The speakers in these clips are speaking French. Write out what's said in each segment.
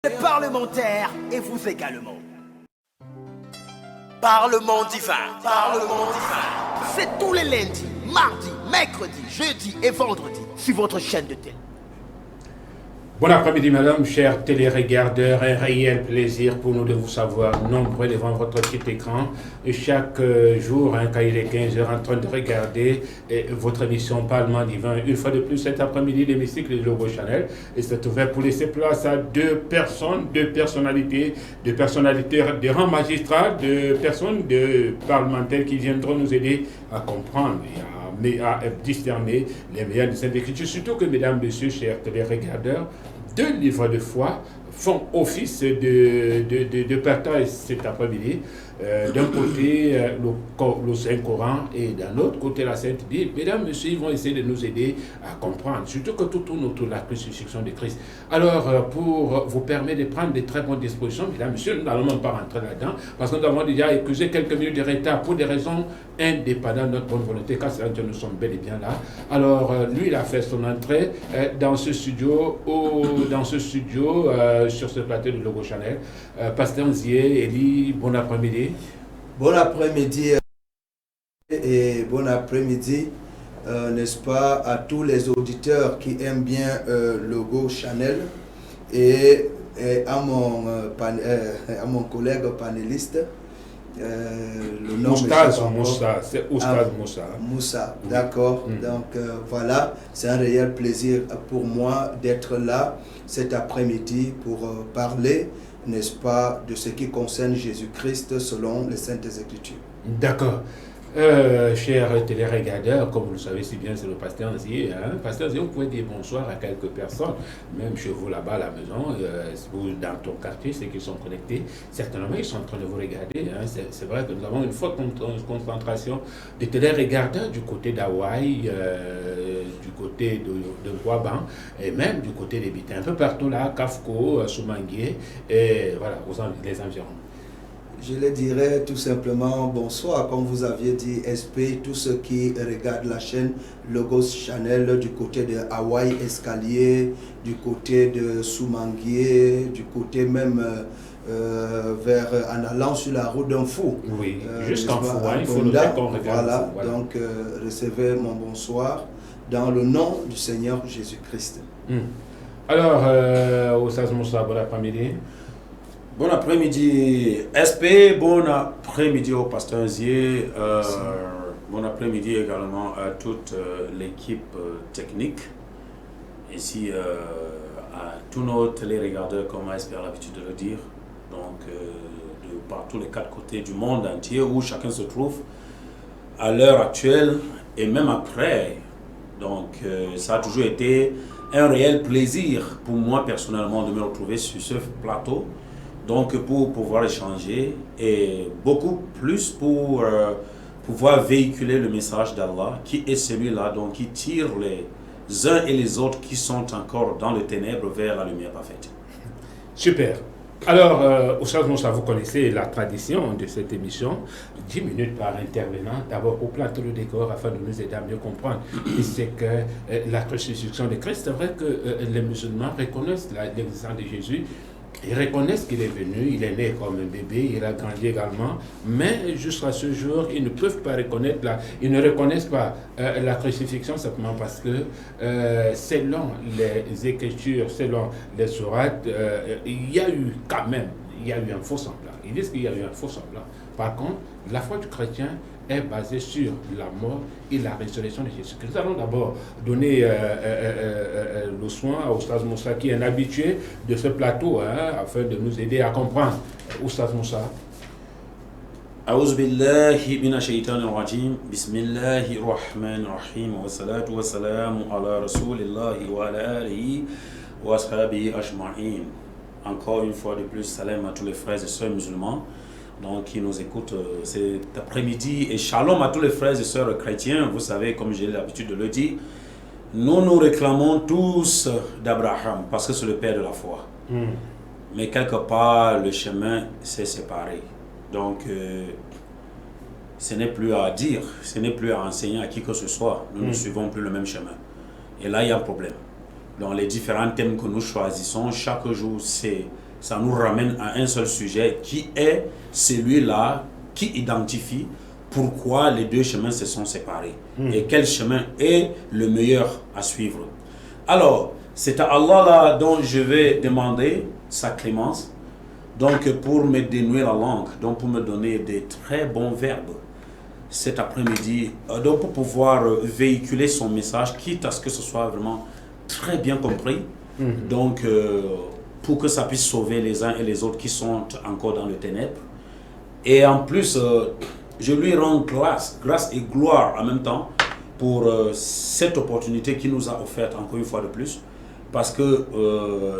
Les parlementaires et vous également. Parlement divin, Parlement divin. C'est tous les lundis, mardis, mercredis, jeudis et vendredis sur votre chaîne de télé. Bon après-midi, madame, chers téléregardeurs, un réel plaisir pour nous de vous savoir nombreux devant votre petit écran. Et chaque jour, quand il est 15h, en train de regarder votre émission Parlement divin. Une fois de plus, cet après-midi, l'hémicycle de Logo Channel. Et c'est ouvert pour laisser place à deux personnalités, de rangs magistrats, de personnes, de parlementaires qui viendront nous aider à comprendre et à discerner les meilleurs des Saintes Écritures. Surtout que, mesdames, messieurs, chers téléregardeurs, deux livres de foi font office de partage cet après-midi. D'un côté, le Saint-Coran et d'un autre côté, la Sainte Bible. Mesdames, messieurs, ils vont essayer de nous aider à comprendre, surtout que tout tourne autour de la crucifixion de Christ. Alors, pour vous permettre de prendre de très bonnes dispositions, mesdames, messieurs, nous n'allons même pas rentrer là-dedans, parce que nous avons déjà écusé quelques minutes de retard pour des raisons indépendantes de notre bonne volonté, car c'est là que nous sommes bel et bien là. Alors, lui, il a fait son entrée dans ce studio, sur ce plateau de Logo Channel. Pasteur Nzié, Eli, bon après-midi. Bon après-midi et bon après-midi, n'est-ce pas, à tous les auditeurs qui aiment bien Logo Channel et à mon collègue panéliste. Le nom Moussa, c'est Oustaz Moussa. Moussa, d'accord. Oui. Donc voilà, c'est un réel plaisir pour moi d'être là cet après-midi pour parler, n'est-ce pas, de ce qui concerne Jésus-Christ selon les Saintes Écritures. D'accord. Chers téléregardeurs, comme vous le savez si bien, c'est le pasteur Nzié. Pasteur Nzié, vous pouvez dire bonsoir à quelques personnes, même chez vous là-bas à la maison, ou dans ton quartier, ceux qui sont connectés. Certainement, ils sont en train de vous regarder. C'est vrai que nous avons une forte concentration de téléregardeurs du côté d'Hawaï, du côté de Guaban, et même du côté des Bitins. Un peu partout là, Kafko, Soumangué, et voilà, les environs. Je le dirais tout simplement bonsoir, comme vous aviez dit, SP, tous ceux qui regardent la chaîne Logos Channel du côté de Hawaï Escalier, du côté de Soumangué, du côté même en allant sur la route d'un fou. Oui, jusqu'en fou, il faut le dire qu'on regarde. Voilà, donc recevez mon bonsoir dans le nom du Seigneur Jésus-Christ. Alors, Oustaz Moussa, bon après-midi. Bon après-midi SP, bon après-midi au pasteur Nzié, bon après-midi également à toute l'équipe technique, ici à tous nos téléregardeurs comme SP a l'habitude de le dire, donc de par tous les quatre côtés du monde entier où chacun se trouve à l'heure actuelle et même après. Donc ça a toujours été un réel plaisir pour moi personnellement de me retrouver sur ce plateau. Donc pour pouvoir échanger et beaucoup plus pour pouvoir véhiculer le message d'Allah qui est celui-là, donc qui tire les uns et les autres qui sont encore dans les ténèbres vers la lumière parfaite. Super. Alors, Oustaz Moussa, vous connaissez la tradition de cette émission, 10 minutes par intervenant, d'abord pour planter le décor afin de nous aider à mieux comprendre. Et c'est que la crucifixion de Christ, c'est vrai que les musulmans reconnaissent l'existence de Jésus. Ils reconnaissent qu'il est venu, il est né comme un bébé, il a grandi également, mais jusqu'à ce jour, ils ne peuvent pas reconnaître ils ne reconnaissent pas la crucifixion simplement parce que selon les Écritures, selon les sourates, il y a eu un faux semblant. Ils disent qu'il y a eu un faux semblant. Par contre, la foi du chrétien est basée sur la mort et la résurrection de Jésus-Christ. Nous allons d'abord donner le soin à Oustaz Moussa qui est un habitué de ce plateau afin de nous aider à comprendre. Oustaz Moussa. أعوذ بالله من الشيطان الرجيم بسم الله الرحمن الرحيم والصلاة والسلام على رسول الله وعلى آله وأصحابه أجمعين. Encore une fois de plus, salam à tous les frères et sœurs musulmans donc, qui nous écoutent cet après-midi et shalom à tous les frères et sœurs chrétiens. Vous savez, comme j'ai l'habitude de le dire, nous réclamons tous d'Abraham parce que c'est le père de la foi. Mais quelque part, le chemin s'est séparé. Donc, ce n'est plus à dire, ce n'est plus à enseigner à qui que ce soit. Nous ne suivons plus le même chemin. Et là, il y a un problème. Dans les différents thèmes que nous choisissons, chaque jour, c'est ça nous ramène à un seul sujet qui est celui-là qui identifie pourquoi les deux chemins se sont séparés et quel chemin est le meilleur à suivre. Alors, c'est à Allah là dont je vais demander sa clémence, donc pour me dénouer la langue, donc pour me donner des très bons verbes cet après-midi, donc pour pouvoir véhiculer son message, quitte à ce que ce soit vraiment très bien compris, donc pour que ça puisse sauver les uns et les autres qui sont encore dans le ténèbre. Et en plus, je lui rends grâce et gloire en même temps pour cette opportunité qu'il nous a offerte encore une fois de plus, parce que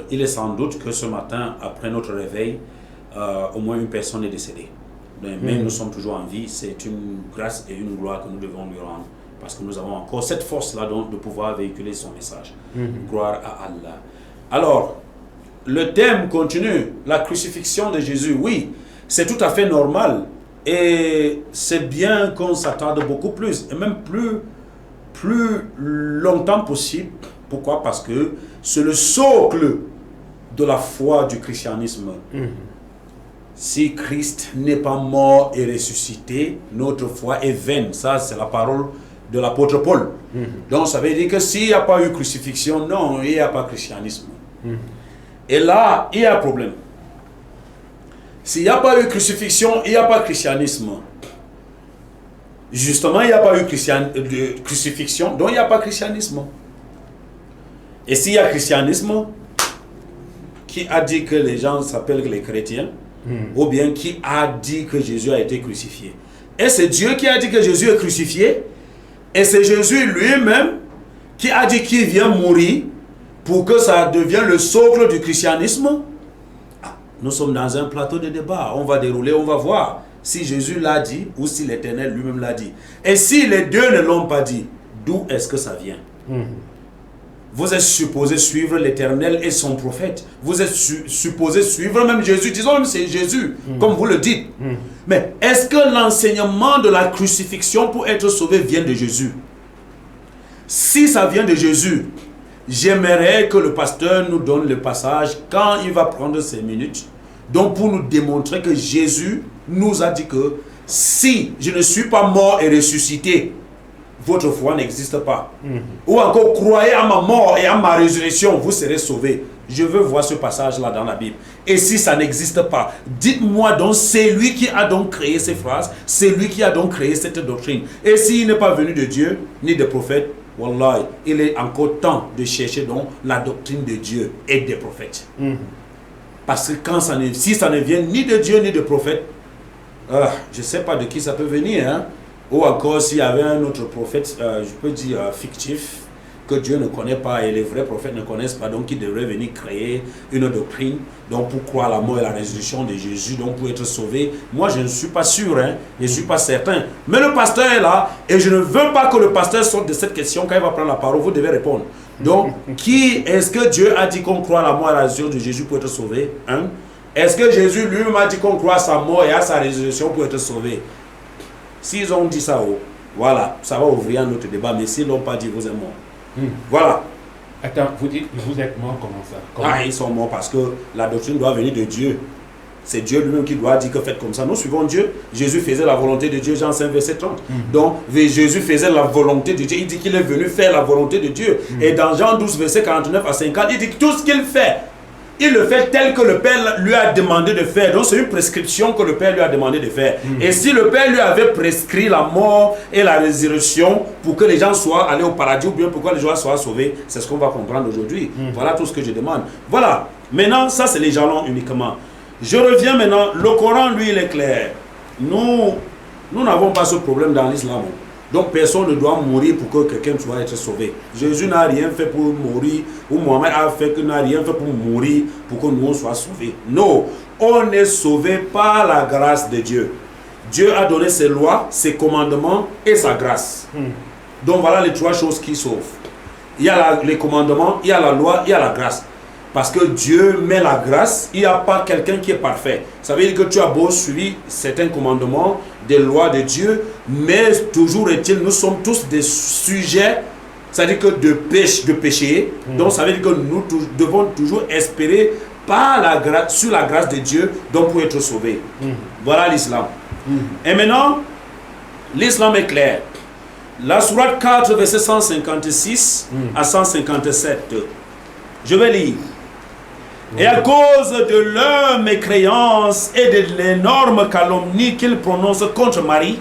il est sans doute que ce matin, après notre réveil, au moins une personne est décédée. Mais nous sommes toujours en vie, c'est une grâce et une gloire que nous devons lui rendre, parce que nous avons encore cette force-là de pouvoir véhiculer son message. Gloire à Allah. Alors, le thème continue, la crucifixion de Jésus. Oui, c'est tout à fait normal. Et c'est bien qu'on s'attarde beaucoup plus, et même plus longtemps possible. Pourquoi? Parce que c'est le socle de la foi du christianisme. Si Christ n'est pas mort et ressuscité, notre foi est vaine. Ça, c'est la parole de l'apôtre Paul. Donc, ça veut dire que s'il n'y a pas eu crucifixion, non, il n'y a pas christianisme. Et là, il y a un problème. S'il n'y a pas eu crucifixion, il n'y a pas christianisme. Justement, il n'y a pas eu crucifixion, donc il n'y a pas christianisme. Et s'il y a christianisme, qui a dit que les gens s'appellent les chrétiens, ou bien qui a dit que Jésus a été crucifié? Et c'est Dieu qui a dit que Jésus est crucifié, et c'est Jésus lui-même qui a dit qu'il vient mourir pour que ça devienne le socle du christianisme. Nous sommes dans un plateau de débat. On va dérouler, on va voir si Jésus l'a dit ou si l'Éternel lui-même l'a dit. Et si les deux ne l'ont pas dit, d'où est-ce que ça vient? Vous êtes supposé suivre l'Éternel et son prophète. Vous êtes supposé suivre même Jésus. Disons même c'est Jésus, comme vous le dites. Mais est-ce que l'enseignement de la crucifixion pour être sauvé vient de Jésus? Si ça vient de Jésus, j'aimerais que le pasteur nous donne le passage quand il va prendre 5 minutes. Donc pour nous démontrer que Jésus nous a dit que si je ne suis pas mort et ressuscité, votre foi n'existe pas. Ou encore, croyez à ma mort et à ma résurrection, vous serez sauvés. Je veux voir ce passage-là dans la Bible. Et si ça n'existe pas, dites-moi donc, c'est lui qui a donc créé ces phrases, c'est lui qui a donc créé cette doctrine. Et s'il n'est pas venu de Dieu, ni des prophètes, Wallah, il est encore temps de chercher donc la doctrine de Dieu et des prophètes. Parce que quand si ça ne vient ni de Dieu ni de prophètes, je ne sais pas de qui ça peut venir. Hein? Ou encore s'il y avait un autre prophète, je peux dire fictif, que Dieu ne connaît pas et les vrais prophètes ne connaissent pas, donc il devrait venir créer une doctrine donc pour croire à la mort et la résurrection de Jésus, donc pour être sauvé. Moi je ne suis pas sûr, hein, je ne suis pas certain. Mais le pasteur est là et je ne veux pas que le pasteur sorte de cette question. Quand il va prendre la parole, vous devez répondre. Donc, qui est-ce que Dieu a dit qu'on croit à la mort et à la résurrection de Jésus pour être sauvé, hein? Est-ce que Jésus lui-même a dit qu'on croit à sa mort et à sa résurrection pour être sauvé? S'ils ont dit ça, voilà, ça va ouvrir un autre débat, mais s'ils ne l'ont pas dit, vous êtes morts. Voilà. Attends, vous dites vous êtes morts, comment ça? Comment? Ils sont morts parce que la doctrine doit venir de Dieu. C'est Dieu lui-même qui doit dire que faites comme ça. Nous suivons Dieu. Jésus faisait la volonté de Dieu, Jean 5, verset 30. Donc, Jésus faisait la volonté de Dieu. Il dit qu'il est venu faire la volonté de Dieu. Et dans Jean 12, verset 49 à 50, il dit que tout ce qu'il fait, il le fait tel que le Père lui a demandé de faire. Donc c'est une prescription que le Père lui a demandé de faire. Et si le Père lui avait prescrit la mort et la résurrection pour que les gens soient allés au paradis ou bien pour que les gens soient sauvés, c'est ce qu'on va comprendre aujourd'hui. Voilà tout ce que je demande. Voilà. Maintenant, ça c'est les jalons uniquement. Je reviens maintenant. Le Coran, lui, il est clair. Nous n'avons pas ce problème dans l'islam. Donc personne ne doit mourir pour que quelqu'un soit être sauvé. Jésus n'a rien fait pour mourir, ou Mohamed n'a rien fait pour mourir pour que nous soyons sauvés. Non, on est sauvé par la grâce de Dieu. Dieu a donné ses lois, ses commandements et sa grâce. Donc voilà les trois choses qui sauvent. Il y a les commandements, il y a la loi, il y a la grâce. Parce que Dieu met la grâce, il n'y a pas quelqu'un qui est parfait. Ça veut dire que tu as beau suivre certains commandements, des lois de Dieu, mais toujours est-il, nous sommes tous des sujets, c'est-à-dire que de péché. Donc ça veut dire que nous devons toujours espérer sur la grâce de Dieu, donc pour être sauvé. Voilà l'islam. Et maintenant, l'islam est clair. La sourate 4, verset 156 à 157. Je vais lire. Et à cause de leur mécréance et de l'énorme calomnie qu'ils prononcent contre Marie,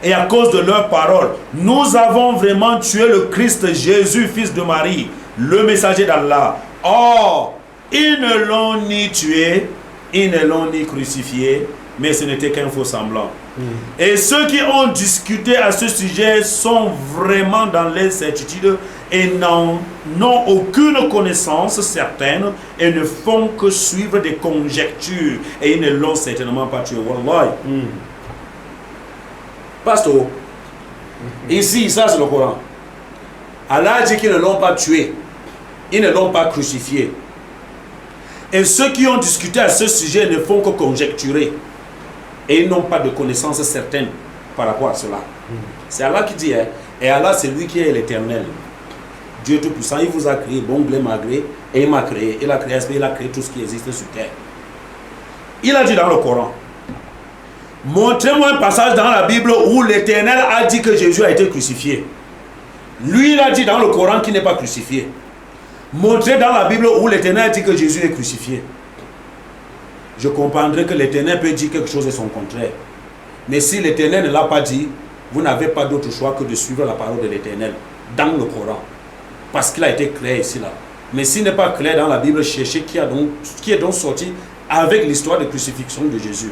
et à cause de leurs paroles, nous avons vraiment tué le Christ Jésus, fils de Marie, le messager d'Allah. Or, ils ne l'ont ni tué, ils ne l'ont ni crucifié, mais ce n'était qu'un faux semblant. Et ceux qui ont discuté à ce sujet sont vraiment dans l'incertitude et n'ont aucune connaissance certaine et ne font que suivre des conjectures. Et ils ne l'ont certainement pas tué. Wallahi. Pasteur, ici, ça c'est le Coran. Allah dit qu'ils ne l'ont pas tué, ils ne l'ont pas crucifié. Et ceux qui ont discuté à ce sujet ne font que conjecturer. Et ils n'ont pas de connaissance certaine par rapport à cela. C'est Allah qui dit, hein, et Allah c'est lui qui est l'éternel. Dieu Tout-Puissant, il vous a créé, bon gré, malgré, et il m'a créé. Il a créé il a créé tout ce qui existe sur terre. Il a dit dans le Coran, montrez-moi un passage dans la Bible où l'Éternel a dit que Jésus a été crucifié. Lui, il a dit dans le Coran qu'il n'est pas crucifié. Montrez dans la Bible où l'Éternel a dit que Jésus est crucifié. Je comprendrai que l'Éternel peut dire quelque chose et son contraire. Mais si l'Éternel ne l'a pas dit, vous n'avez pas d'autre choix que de suivre la parole de l'Éternel dans le Coran. Parce qu'il a été clair ici là. Mais s'il n'est pas clair dans la Bible, cherchez qui est donc sorti avec l'histoire de crucifixion de Jésus.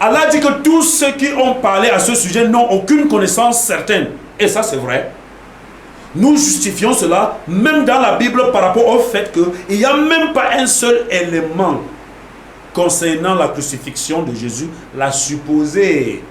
Allah dit que tous ceux qui ont parlé à ce sujet n'ont aucune connaissance certaine. Et ça c'est vrai. Nous justifions cela même dans la Bible par rapport au fait qu'il n'y a même pas un seul élément concernant la crucifixion de Jésus, la supposée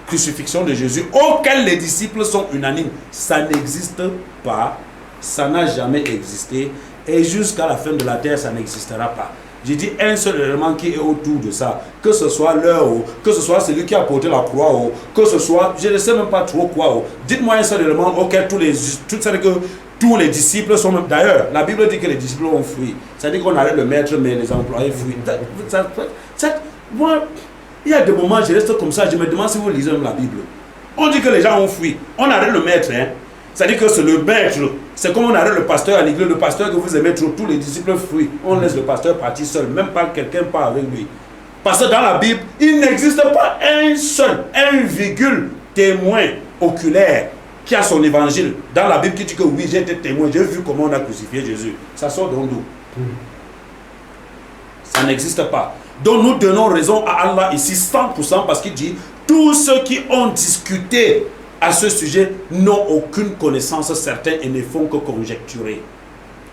crucifixion de Jésus, auquel les disciples sont unanimes. Ça n'existe pas, ça n'a jamais existé, et jusqu'à la fin de la terre, ça n'existera pas. J'ai dit un seul élément qui est autour de ça, que ce soit l'heure, que ce soit celui qui a porté la croix, que ce soit, je ne sais même pas trop quoi. Dites-moi un seul élément auquel tous les disciples sont même. D'ailleurs, la Bible dit que les disciples ont fui. Ça dit qu'on arrête le maître, mais les employés fuient. Moi, il y a des moments, je reste comme ça, je me demande si vous lisez même la Bible. On dit que les gens ont fui. On arrête le maître, hein. Ça dit que c'est le maître. C'est comme on arrête le pasteur à l'église, le pasteur que vous aimez trop, tous les disciples fuient. On laisse le pasteur partir seul, même pas quelqu'un part avec lui. Parce que dans la Bible, il n'existe pas un seul, témoin oculaire qui a son évangile dans la Bible qui dit que oui, j'ai été témoin, j'ai vu comment on a crucifié Jésus. Ça sort donc d'où? Ça n'existe pas. Donc nous donnons raison à Allah ici 100% parce qu'il dit tous ceux qui ont discuté à ce sujet n'ont aucune connaissance certaine et ne font que conjecturer.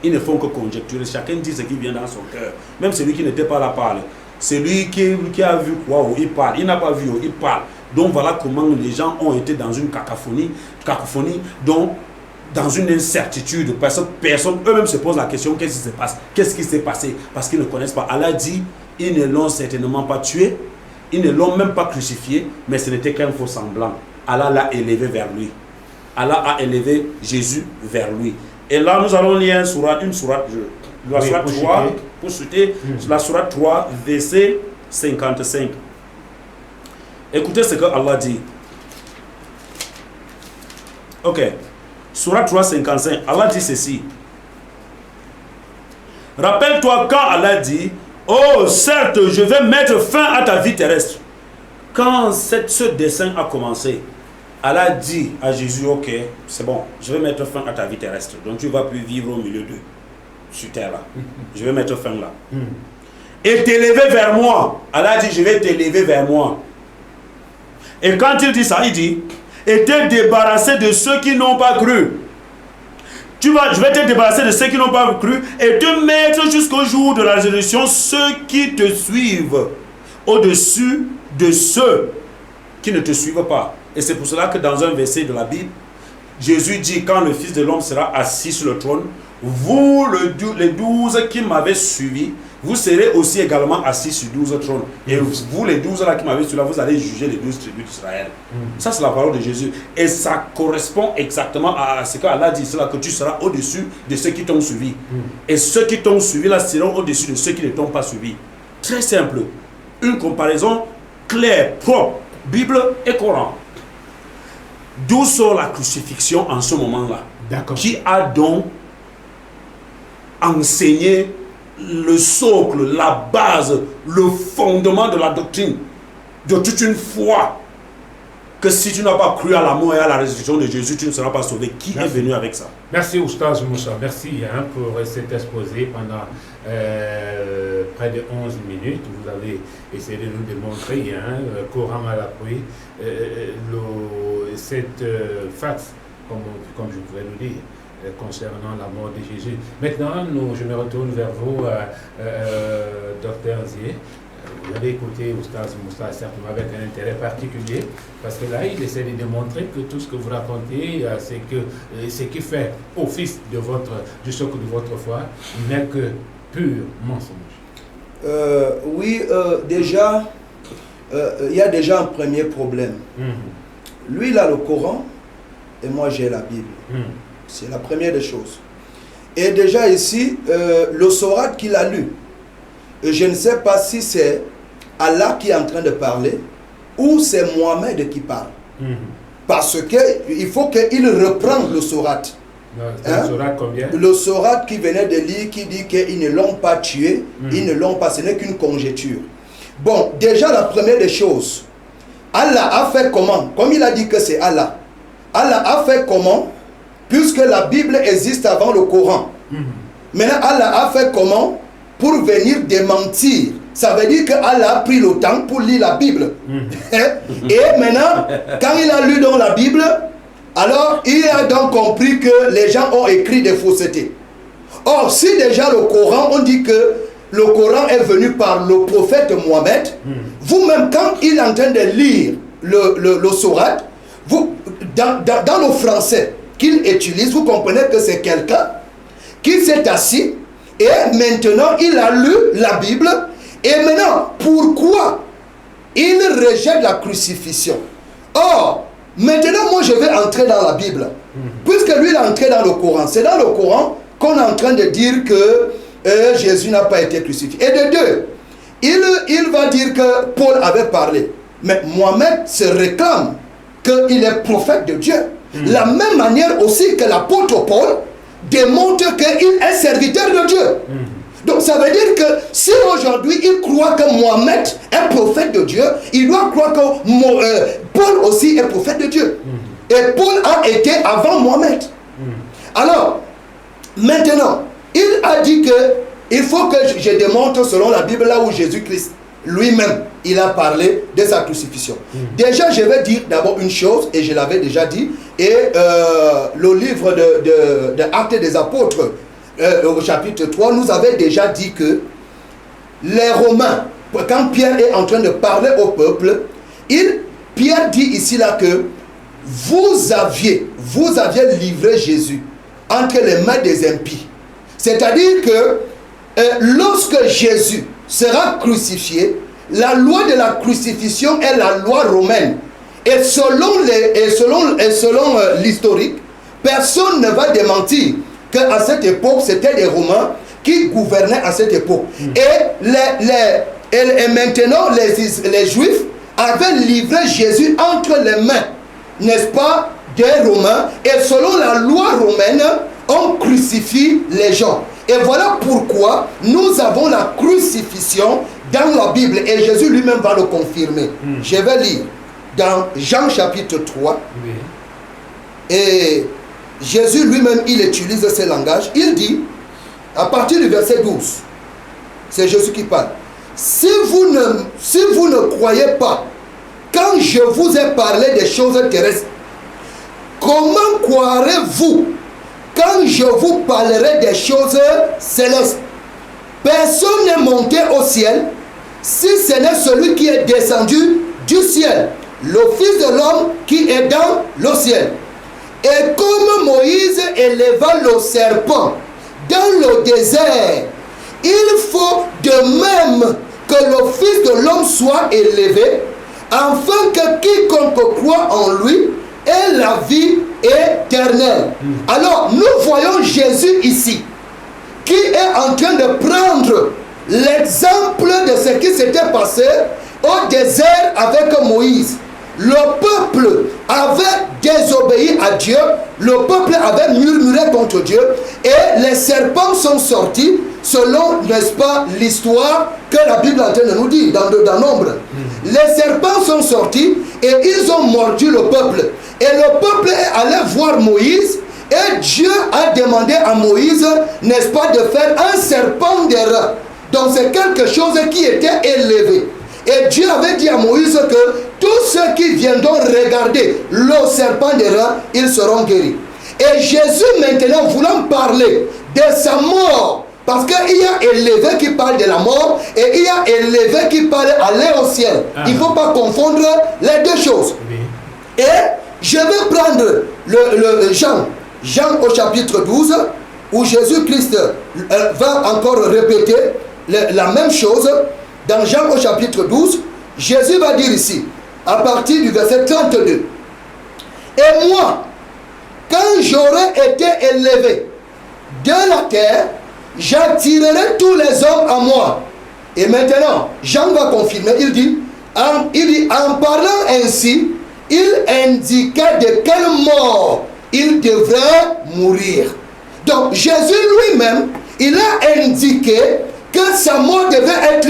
Ils ne font que conjecturer. Chacun dit ce qui vient dans son cœur. Même celui qui n'était pas là parle. Celui qui a vu quoi, il parle. Il n'a pas vu, il parle. Donc voilà comment les gens ont été dans une cacophonie, donc dans une incertitude. Parce que personne, eux-mêmes se posent la question, qu'est-ce qui se passe? Qu'est-ce qui s'est passé? Parce qu'ils ne connaissent pas. Allah dit, ils ne l'ont certainement pas tué, ils ne l'ont même pas crucifié, mais ce n'était qu'un faux semblant. Allah l'a élevé vers lui. Allah a élevé Jésus vers lui. Et là, nous allons lire une sourate, la sourate 3, pour citer, la sourate 3, verset 55. Écoutez ce que Allah dit. Ok. Sourate 3, 55. Allah dit ceci. Rappelle-toi quand Allah dit, oh, certes, je vais mettre fin à ta vie terrestre. Quand ce dessein a commencé, Allah dit à Jésus, ok, c'est bon, je vais mettre fin à ta vie terrestre. Donc tu ne vas plus vivre au milieu d'eux, sur terre là. Je vais mettre fin là. Et t'élever vers moi. Allah dit, je vais t'élever vers moi. Et quand il dit ça, il dit, et te débarrasser de ceux qui n'ont pas cru. Je vais te débarrasser de ceux qui n'ont pas cru et te mettre jusqu'au jour de la résurrection ceux qui te suivent au-dessus de ceux qui ne te suivent pas. Et c'est pour cela que dans un verset de la Bible, Jésus dit, quand le Fils de l'homme sera assis sur le trône, vous les 12 qui m'avez suivi, vous serez aussi également assis sur 12 trônes. Et vous, les 12 là qui m'avez sur là, vous allez juger les 12 tribus d'Israël. Ça, c'est la parole de Jésus. Et ça correspond exactement à ce qu'Allah dit, c'est là que tu seras au-dessus de ceux qui t'ont suivi. Et ceux qui t'ont suivi là seront au-dessus de ceux qui ne t'ont pas suivi. Très simple. Une comparaison claire, propre. Bible et Coran. D'où sort la crucifixion en ce moment-là? D'accord. Qui a donc enseigné le socle, la base, le fondement de la doctrine, de toute une foi, que si tu n'as pas cru à la mort et à la résurrection de Jésus, tu ne seras pas sauvé. Qui est venu avec ça? Merci Oustaz Moussa, merci pour cet exposé pendant près de 11 minutes. Vous avez essayé de nous démontrer, Coran à l'appui, cette facte, comme je pouvais nous dire, concernant la mort de Jésus. Maintenant, je me retourne vers vous, Dr Zier. Vous avez écouté Oustaz Moussa certainement avec un intérêt particulier, parce que là, il essaie de démontrer que tout ce que vous racontez, c'est que ce qui fait office du socle de votre foi n'est que pur mensonge. Oui, déjà, il y a déjà un premier problème. Lui, il a le Coran, et moi, j'ai la Bible. C'est la première des choses. Et déjà ici, le sourate qu'il a lu, je ne sais pas si c'est Allah qui est en train de parler ou c'est Mohamed qui parle. Parce qu'il faut qu'il reprenne le sourate. Le sourate qui venait de lire, qui dit qu'ils ne l'ont pas tué, ils ne l'ont pas, ce n'est qu'une conjecture. Bon, déjà la première des choses, Allah a fait comment? Comme il a dit que c'est Allah, Allah a fait comment? Puisque la Bible existe avant le Coran. Maintenant, Allah a fait comment pour venir démentir? Ça veut dire qu'Allah a pris le temps pour lire la Bible. Et maintenant, quand il a lu dans la Bible, alors il a donc compris que les gens ont écrit des faussetés. Or, si déjà le Coran, on dit que le Coran est venu par le prophète Mohammed, vous-même, quand il est en train de lire le sourate, dans le français qu'il utilise, vous comprenez que c'est quelqu'un qui s'est assis et maintenant il a lu la Bible. Et maintenant, pourquoi il rejette la crucifixion? Or, maintenant moi je vais entrer dans la Bible. Puisque lui il est entré dans le Coran. C'est dans le Coran qu'on est en train de dire que Jésus n'a pas été crucifié. Et de deux, il va dire que Paul avait parlé. Mais Mohamed se réclame qu'il est prophète de Dieu. La même manière aussi que l'apôtre Paul démontre qu'il est serviteur de Dieu. Donc ça veut dire que si aujourd'hui il croit que Mohamed est prophète de Dieu, il doit croire que Paul aussi est prophète de Dieu. Et Paul a été avant Mohamed. Alors, maintenant, il a dit que il faut que je démontre selon la Bible là où Jésus-Christ lui-même, il a parlé de sa crucifixion. Déjà, je vais dire d'abord une chose, et je l'avais déjà dit, et le livre de Actes des Apôtres, au chapitre 3, nous avait déjà dit que les Romains, quand Pierre est en train de parler au peuple, Pierre dit ici là que vous aviez livré Jésus entre les mains des impies. C'est-à-dire que lorsque Jésus sera crucifié, la loi de la crucifixion est la loi romaine. Et selon l'historique, personne ne va démentir qu'à cette époque, c'était les Romains qui gouvernaient à cette époque. Et maintenant, les Juifs avaient livré Jésus entre les mains, n'est-ce pas, des Romains. Et selon la loi romaine, on crucifie les gens. Et voilà pourquoi nous avons la crucifixion dans la Bible. Et Jésus lui-même va le confirmer. Je vais lire dans Jean chapitre 3. Et Jésus lui-même, il utilise ce langage. Il dit, à partir du verset 12, c'est Jésus qui parle. Si vous ne croyez pas, quand je vous ai parlé des choses terrestres, comment croirez-vous quand je vous parlerai des choses célestes? Personne n'est monté au ciel si ce n'est celui qui est descendu du ciel, le Fils de l'homme qui est dans le ciel. Et comme Moïse éleva le serpent dans le désert, il faut de même que le Fils de l'homme soit élevé, afin que quiconque croit en lui ait la vie éternelle. Alors, nous voyons Jésus ici, qui est en train de prendre l'exemple de ce qui s'était passé au désert avec Moïse. Le peuple avait désobéi à Dieu, le peuple avait murmuré contre Dieu, et les serpents sont sortis, selon, n'est-ce pas, l'histoire que la Bible est en train de nous dire dans Nombre. Les serpents sont sortis et ils ont mordu le peuple. Et le peuple est allé voir Moïse, et Dieu a demandé à Moïse, n'est-ce pas, de faire un serpent d'airain. Donc c'est quelque chose qui était élevé. Et Dieu avait dit à Moïse que tous ceux qui viendront regarder le serpent d'airain, ils seront guéris. Et Jésus maintenant, voulant parler de sa mort, parce qu'il y a élevé qui parle de la mort et il y a élevé qui parle aller au ciel. Il ne faut pas confondre les deux choses. Et je vais prendre le Jean au chapitre 12, où Jésus-Christ va encore répéter la même chose. Dans Jean au chapitre 12, Jésus va dire ici, à partir du verset 32, « Et moi, quand j'aurai été élevé de la terre, j'attirerai tous les hommes à moi. » Et maintenant, Jean va confirmer, il dit, en parlant ainsi, il indiquait de quelle mort il devrait mourir. Donc Jésus lui-même, il a indiqué que sa mort devait être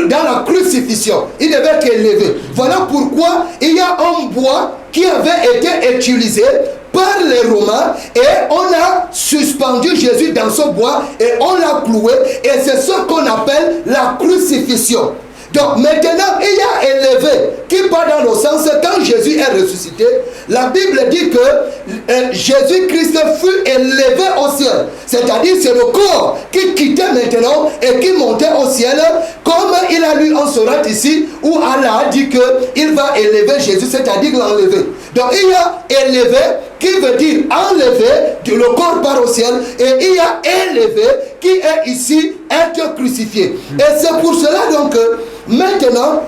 dans la crucifixion. Il devait être élevé. Voilà pourquoi il y a un bois qui avait été utilisé par les Romains et on a suspendu Jésus dans ce bois et on l'a cloué, et c'est ce qu'on appelle la crucifixion. Donc maintenant, il y a élevé qui part dans le sens quand Jésus est ressuscité. La Bible dit que Jésus-Christ fut élevé au ciel. C'est-à-dire c'est le corps qui quittait maintenant et qui montait au ciel, comme il a lu en sourate ici où Allah a dit qu'il va élever Jésus, c'est-à-dire l'enlever. Donc il y a élevé qui veut dire enlever, le corps part au ciel, et il y a élevé qui est ici être crucifié. Et c'est pour cela donc maintenant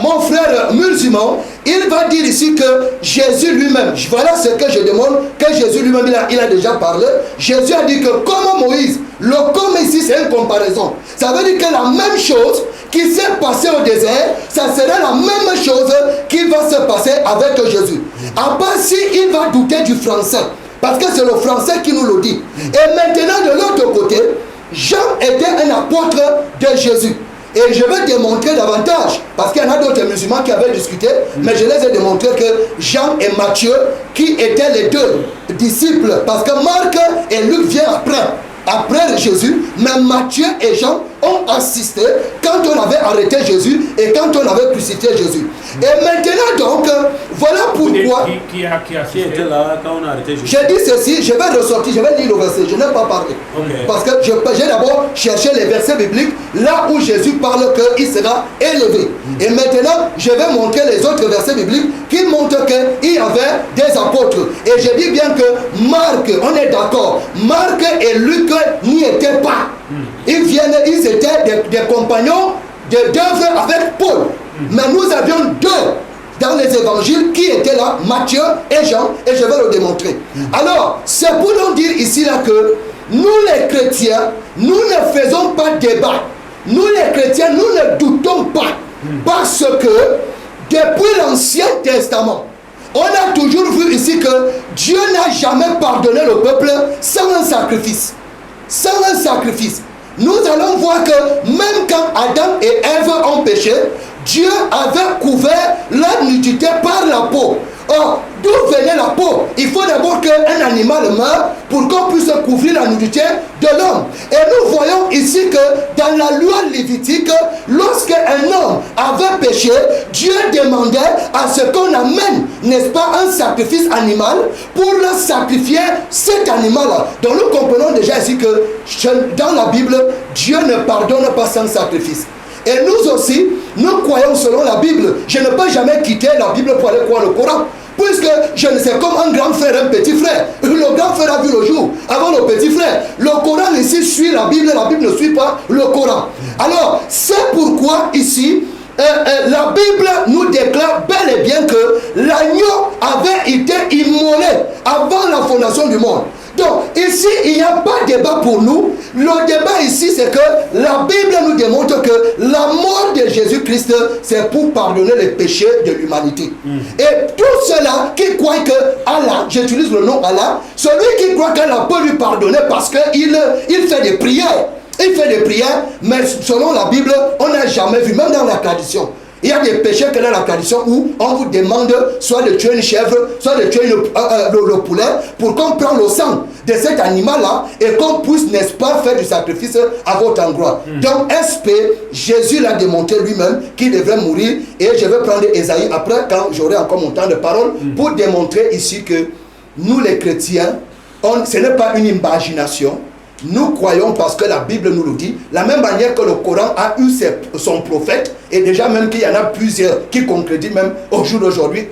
mon frère musulman, il va dire ici que Jésus lui-même, voilà ce que je demande, que Jésus lui-même il a déjà parlé. Jésus a dit que comme Moïse, le comme ici c'est une comparaison. Ça veut dire que la même chose qui s'est passée au désert, ça sera la même chose qui va se passer avec Jésus. À part si il va douter du français, parce que c'est le français qui nous le dit. Et maintenant de l'autre côté, Jean était un apôtre de Jésus. Et je vais démontrer davantage, parce qu'il y en a d'autres musulmans qui avaient discuté, mais je les ai démontré que Jean et Matthieu, qui étaient les deux disciples, parce que Marc et Luc viennent après Jésus, mais Matthieu et Jean ont assisté quand on avait arrêté Jésus et quand on avait crucifié Jésus. Et maintenant donc, voilà pourquoi... Qui était là quand on a arrêté Jésus? J'ai dit ceci, je vais ressortir, je vais lire le verset, je n'ai pas parlé. Parce que j'ai d'abord cherché les versets bibliques, là où Jésus parle qu'il sera élevé. Et maintenant, je vais montrer les autres versets bibliques qui montrent qu'il y avait des apôtres. Et je dis bien que Marc, on est d'accord, Marc et Luc n'y étaient pas. Ils étaient des compagnons d'œuvre avec Paul. Mais nous avions deux dans les évangiles qui étaient là, Matthieu et Jean, et je vais le démontrer. Alors, c'est pour nous dire ici là que nous les chrétiens, nous ne faisons pas débat. Nous les chrétiens, nous ne doutons pas. Parce que depuis l'Ancien Testament, on a toujours vu ici que Dieu n'a jamais pardonné le peuple sans un sacrifice. Sans un sacrifice. Nous allons voir que même quand Adam et Ève ont péché, Dieu avait couvert la nudité par la peau. Or, d'où venait la peau? Il faut d'abord qu'un animal meure pour qu'on puisse couvrir la nudité de l'homme. Et nous voyons ici que dans la loi lévitique, lorsqu'un homme avait péché, Dieu demandait à ce qu'on amène, n'est-ce pas, un sacrifice animal pour le sacrifier cet animal-là. Donc nous comprenons déjà ici que dans la Bible, Dieu ne pardonne pas sans sacrifice. Et nous aussi, nous croyons selon la Bible. Je ne peux jamais quitter la Bible pour aller croire le Coran. puisque je ne sais comme un grand frère, un petit frère. Le grand frère a vu le jour avant le petit frère. Le Coran ici suit la Bible ne suit pas le Coran. Alors, c'est pourquoi ici, la Bible nous déclare bel et bien que l'agneau avait été immolé avant la fondation du monde. Donc ici, il n'y a pas de débat pour nous. Le débat ici, c'est que la Bible nous démontre que la mort de Jésus-Christ, c'est pour pardonner les péchés de l'humanité. Et tous ceux-là qui croient que Allah, j'utilise le nom Allah, celui qui croit qu'Allah peut lui pardonner parce qu'il fait des prières. Il fait des prières, mais selon la Bible, on n'a jamais vu, même dans la tradition. Il y a des péchés que dans la tradition où on vous demande soit de tuer une chèvre, soit de tuer le poulet, pour qu'on prenne le sang de cet animal-là et qu'on puisse, n'est-ce pas, faire du sacrifice à votre endroit. Donc, SP, Jésus l'a démontré lui-même qu'il devrait mourir. Et je vais prendre Ésaïe après, quand j'aurai encore mon temps de parole, pour démontrer ici que nous, les chrétiens, ce n'est pas une imagination. Nous croyons parce que la Bible nous le dit, la même manière que le Coran a eu son prophète, et déjà même qu'il y en a plusieurs qui concrétisent même au jour d'aujourd'hui,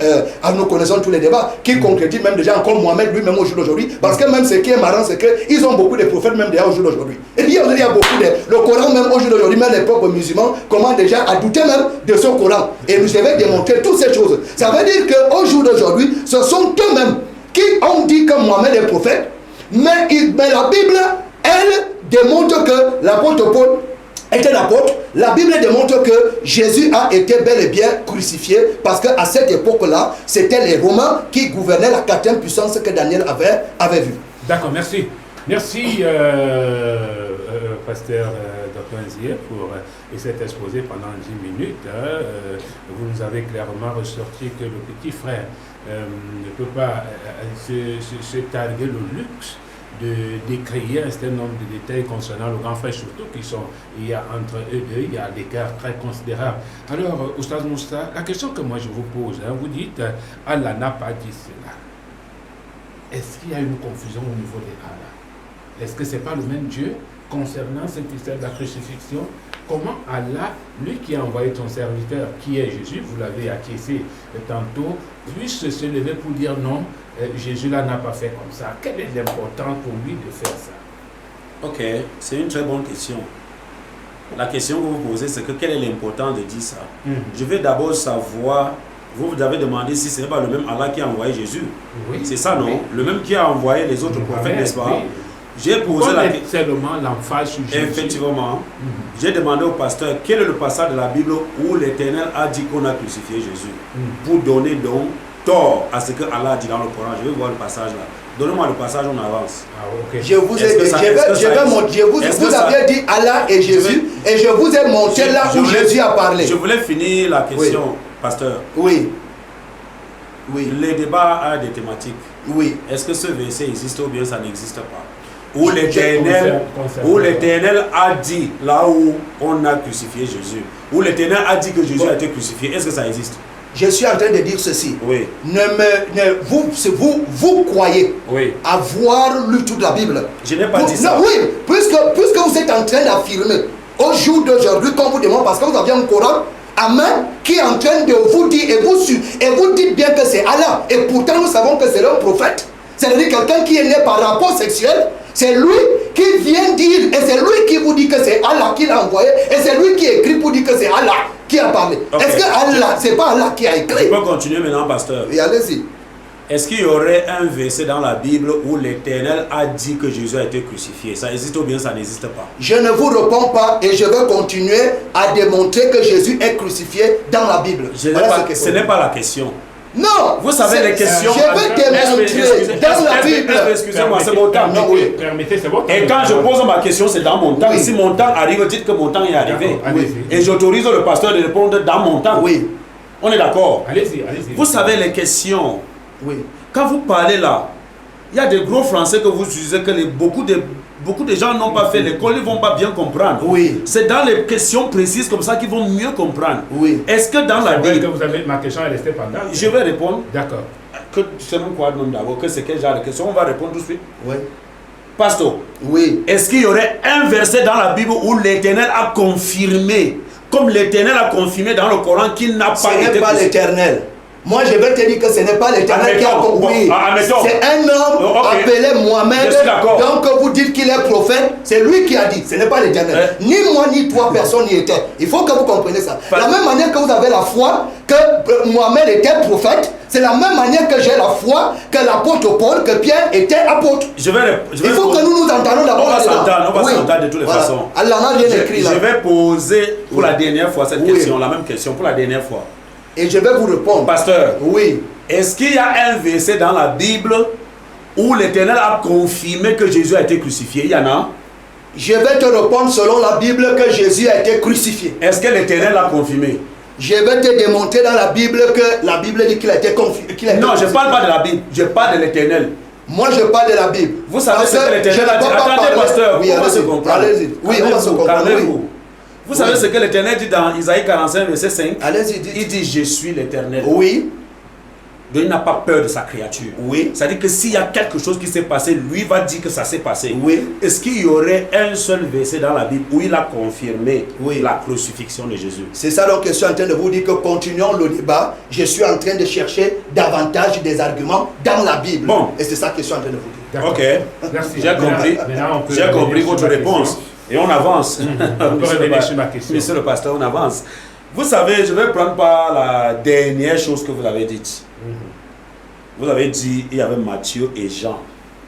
nous connaissons tous les débats, qui concrétisent même déjà encore Mohamed lui-même au jour d'aujourd'hui, parce que même ce qui est marrant, c'est qu'ils ont beaucoup de prophètes même déjà au jour d'aujourd'hui. Et il y a beaucoup le Coran même au jour d'aujourd'hui, même les peuples musulmans commencent déjà à douter même de ce Coran. Et nous devons démontrer toutes ces choses. Ça veut dire qu'au jour d'aujourd'hui, ce sont eux-mêmes qui ont dit que Mohamed est prophète, mais la Bible, elle démontre que l'apôtre Paul était l'apôtre. La Bible démontre que Jésus a été bel et bien crucifié parce qu'à cette époque-là, c'était les Romains qui gouvernaient la quatrième puissance que Daniel avait vue. D'accord, merci. Merci, pasteur Dr. Nzier, pour cet exposé pendant 10 minutes. Vous nous avez clairement ressorti que le petit frère ne peut pas se targuer le luxe de décrire un certain nombre de détails concernant le grand frère, surtout il y a entre eux deux, il y a des écarts très considérables. Alors, Oustaz Moussa, la question que moi je vous pose, vous dites, Allah n'a pas dit cela. Est-ce qu'il y a une confusion au niveau de Allah? Est-ce que ce n'est pas le même Dieu concernant cette histoire de la crucifixion? Comment Allah, lui qui a envoyé son serviteur, qui est Jésus, vous l'avez acquiescé tantôt, puisse se lever pour dire non, Jésus là n'a pas fait comme ça. Quel est l'important pour lui de faire ça? Ok, c'est une très bonne question. La question que vous posez, c'est que quel est l'important de dire ça? Je vais d'abord savoir, vous avez demandé si ce n'est pas le même Allah qui a envoyé Jésus. Oui. C'est ça, non? Oui. Le même qui a envoyé les autres prophètes, n'est-ce pas? Oui. J'ai posé la question. Seulement l'emphase sur Jésus. Effectivement. J'ai demandé au pasteur quel est le passage de la Bible où l'Éternel a dit qu'on a crucifié Jésus pour donner donc tort à ce que Allah a dit dans le Coran. Je vais voir le passage là. Donnez-moi le passage, on avance. Okay. Je vous avais dit Allah et Jésus et je vous ai montré là où Jésus a parlé. Je voulais finir la question, pasteur. Oui. Le débat a des thématiques. Oui. Est-ce que ce verset existe ou bien ça n'existe pas? Où l'Éternel a dit là où on a crucifié Jésus, où l'Éternel a dit que Jésus a été crucifié, est-ce que ça existe? Je suis en train de dire ceci. Oui. Vous croyez avoir lu toute la Bible. Je n'ai pas dit ça. Non, oui, puisque vous êtes en train d'affirmer au jour d'aujourd'hui, quand vous demandez, parce que vous avez un Coran, Amen, qui est en train de vous dire, et vous dites bien que c'est Allah, et pourtant nous savons que c'est le prophète. C'est-à-dire quelqu'un qui est né par rapport sexuel, c'est lui qui vient dire, et c'est lui qui vous dit que c'est Allah qui l'a envoyé, et c'est lui qui écrit pour dire que c'est Allah qui a parlé. Okay. Est-ce que Allah, c'est pas Allah qui a écrit? Je peux continuer maintenant, pasteur. Et allez-y. Est-ce qu'il y aurait un verset dans la Bible où l'Éternel a dit que Jésus a été crucifié? Ça existe ou bien ça n'existe pas? Je ne vous réponds pas et je vais continuer à démontrer que Jésus est crucifié dans la Bible. Ce n'est pas la question. Non, vous savez les questions. Je vais démontrer dans la Bible. Excusez-moi, c'est mon temps. Permettez, c'est bon. Et quand je pose ma question, c'est dans mon temps. Si mon temps arrive, dites que mon temps est arrivé. Et j'autorise le pasteur de répondre dans mon temps. Oui. On est d'accord? Allez-y. Vous savez les questions. Oui. Quand vous parlez là, il y a des gros français que vous utilisez que beaucoup de gens n'ont pas fait l'école, ils ne vont pas bien comprendre. Oui. C'est dans les questions précises comme ça qu'ils vont mieux comprendre. Oui. Est-ce que dans la Bible... que vous avez ma question est restée pendant. Je vais répondre. D'accord. Que selon quoi d'abord, que c'est quel genre de question? On va répondre tout de suite. Oui. Pasteur. Oui. Est-ce qu'il y aurait un verset dans la Bible où l'Éternel a confirmé, comme l'Éternel a confirmé dans le Coran qu'il n'a pas été... Ce n'est pas l'Éternel. Moi, je vais te dire que ce n'est pas l'Éternel qui a compris. C'est un homme appelé Mohamed. Donc, vous dites qu'il est prophète. C'est lui qui a dit. Ce n'est pas l'Éternel. Ni moi, ni toi, personne n'y était. Il faut que vous compreniez ça. De la même manière que vous avez la foi que Mohamed était prophète, c'est la même manière que j'ai la foi que l'apôtre Paul, que Pierre était apôtre. Il faut que nous nous entendons d'abord. On va s'entendre de toutes les façons. Allah n'a rien écrit là. Je vais poser pour la dernière fois cette question, la même question pour la dernière fois. Et je vais vous répondre. Pasteur, oui. Est-ce qu'il y a un verset dans la Bible où l'Éternel a confirmé que Jésus a été crucifié? Il y en a? Je vais te répondre selon la Bible que Jésus a été crucifié. Est-ce que l'Éternel l'a confirmé? Je vais te démontrer dans la Bible que la Bible dit qu'il a été crucifié. Non, je ne parle pas de la Bible, je parle de l'Éternel. Moi, je parle de la Bible. Vous savez ce que l'Éternel a dit? Attendez, pasteur, oui, on va se comprendre. Allez-y. Oui, on va se comprendre. Vous savez ce que l'Éternel dit dans Isaïe 45, verset 5? Allez-y, il dit, je suis l'Éternel. Oui. Donc il n'a pas peur de sa créature. Oui. C'est-à-dire que s'il y a quelque chose qui s'est passé, lui va dire que ça s'est passé. Oui. Est-ce qu'il y aurait un seul verset dans la Bible où il a confirmé la crucifixion de Jésus? C'est ça donc que je suis en train de vous dire, que continuons le débat. Je suis en train de chercher davantage des arguments dans la Bible. Bon. Et c'est ça que je suis en train de vous dire. Ok. Merci. J'ai compris. J'ai compris votre réponse. Et on avance. On peut revenir sur ma question. Monsieur le pasteur, on avance. Vous savez, je vais prendre par la dernière chose que vous avez dite. Vous avez dit il y avait Matthieu et Jean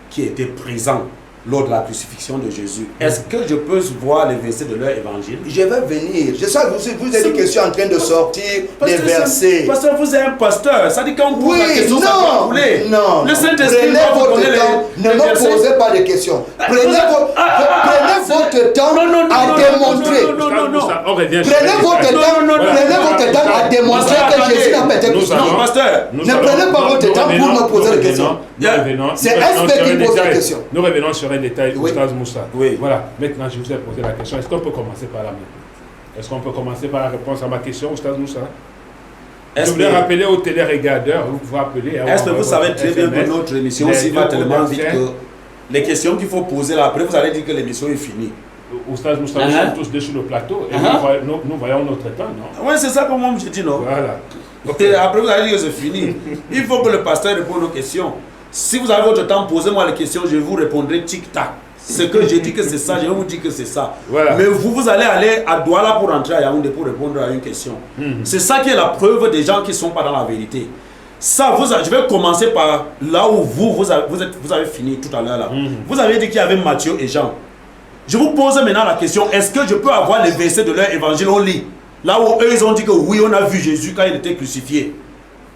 qui étaient présents lors de la crucifixion de Jésus. Est-ce que je peux voir les versets de leur évangile? Je vais venir. Je sais que vous êtes que je suis en train de sortir des versets. Pasteur, vous êtes un pasteur. Ça dit quand vous posez la question, ça doit couler. Non. Le Saint-Esprit prenez votre temps. Ne me posez pas de questions. Prenez votre temps à démontrer. Prenez votre temps à démontrer que Jésus n'a pas été crucifié. Non, pasteur. Ne prenez pas votre temps pour me poser des questions. C'est SP qui pose des questions. Nous revenons sur un détail, Oui. Oustaz Moussa. Oui. Voilà, maintenant je vous ai posé la question. Est-ce qu'on peut commencer par là maintenant? Est-ce qu'on peut commencer par la réponse à ma question, Oustaz Moussa? Je voulais rappeler aux télé-regardeurs, vous pouvez appeler. Est-ce que vous savez très bien que notre émission aussi va tellement vite que les questions qu'il faut poser là, après vous allez dire que l'émission est finie. Oustaz Moussa, nous sommes tous deux sur le plateau et nous voyons notre temps, non? Oui, c'est ça que moi je dis, non? Voilà. Okay. Après vous allez dire que c'est fini. Il faut que le pasteur réponde aux questions. Si vous avez votre temps, posez-moi les questions, je vous répondrai tic-tac. Ce que je dis que c'est ça, je vais vous dire que c'est ça. Voilà. Mais vous allez aller à Douala pour rentrer à Yaoundé pour répondre à une question. C'est ça qui est la preuve des gens qui ne sont pas dans la vérité. Ça, je vais commencer par là où vous avez fini tout à l'heure. Là. Vous avez dit qu'il y avait Matthieu et Jean. Je vous pose maintenant la question, est-ce que je peux avoir les versets de leur évangile au lit? Là où eux, ils ont dit que oui, on a vu Jésus quand il était crucifié.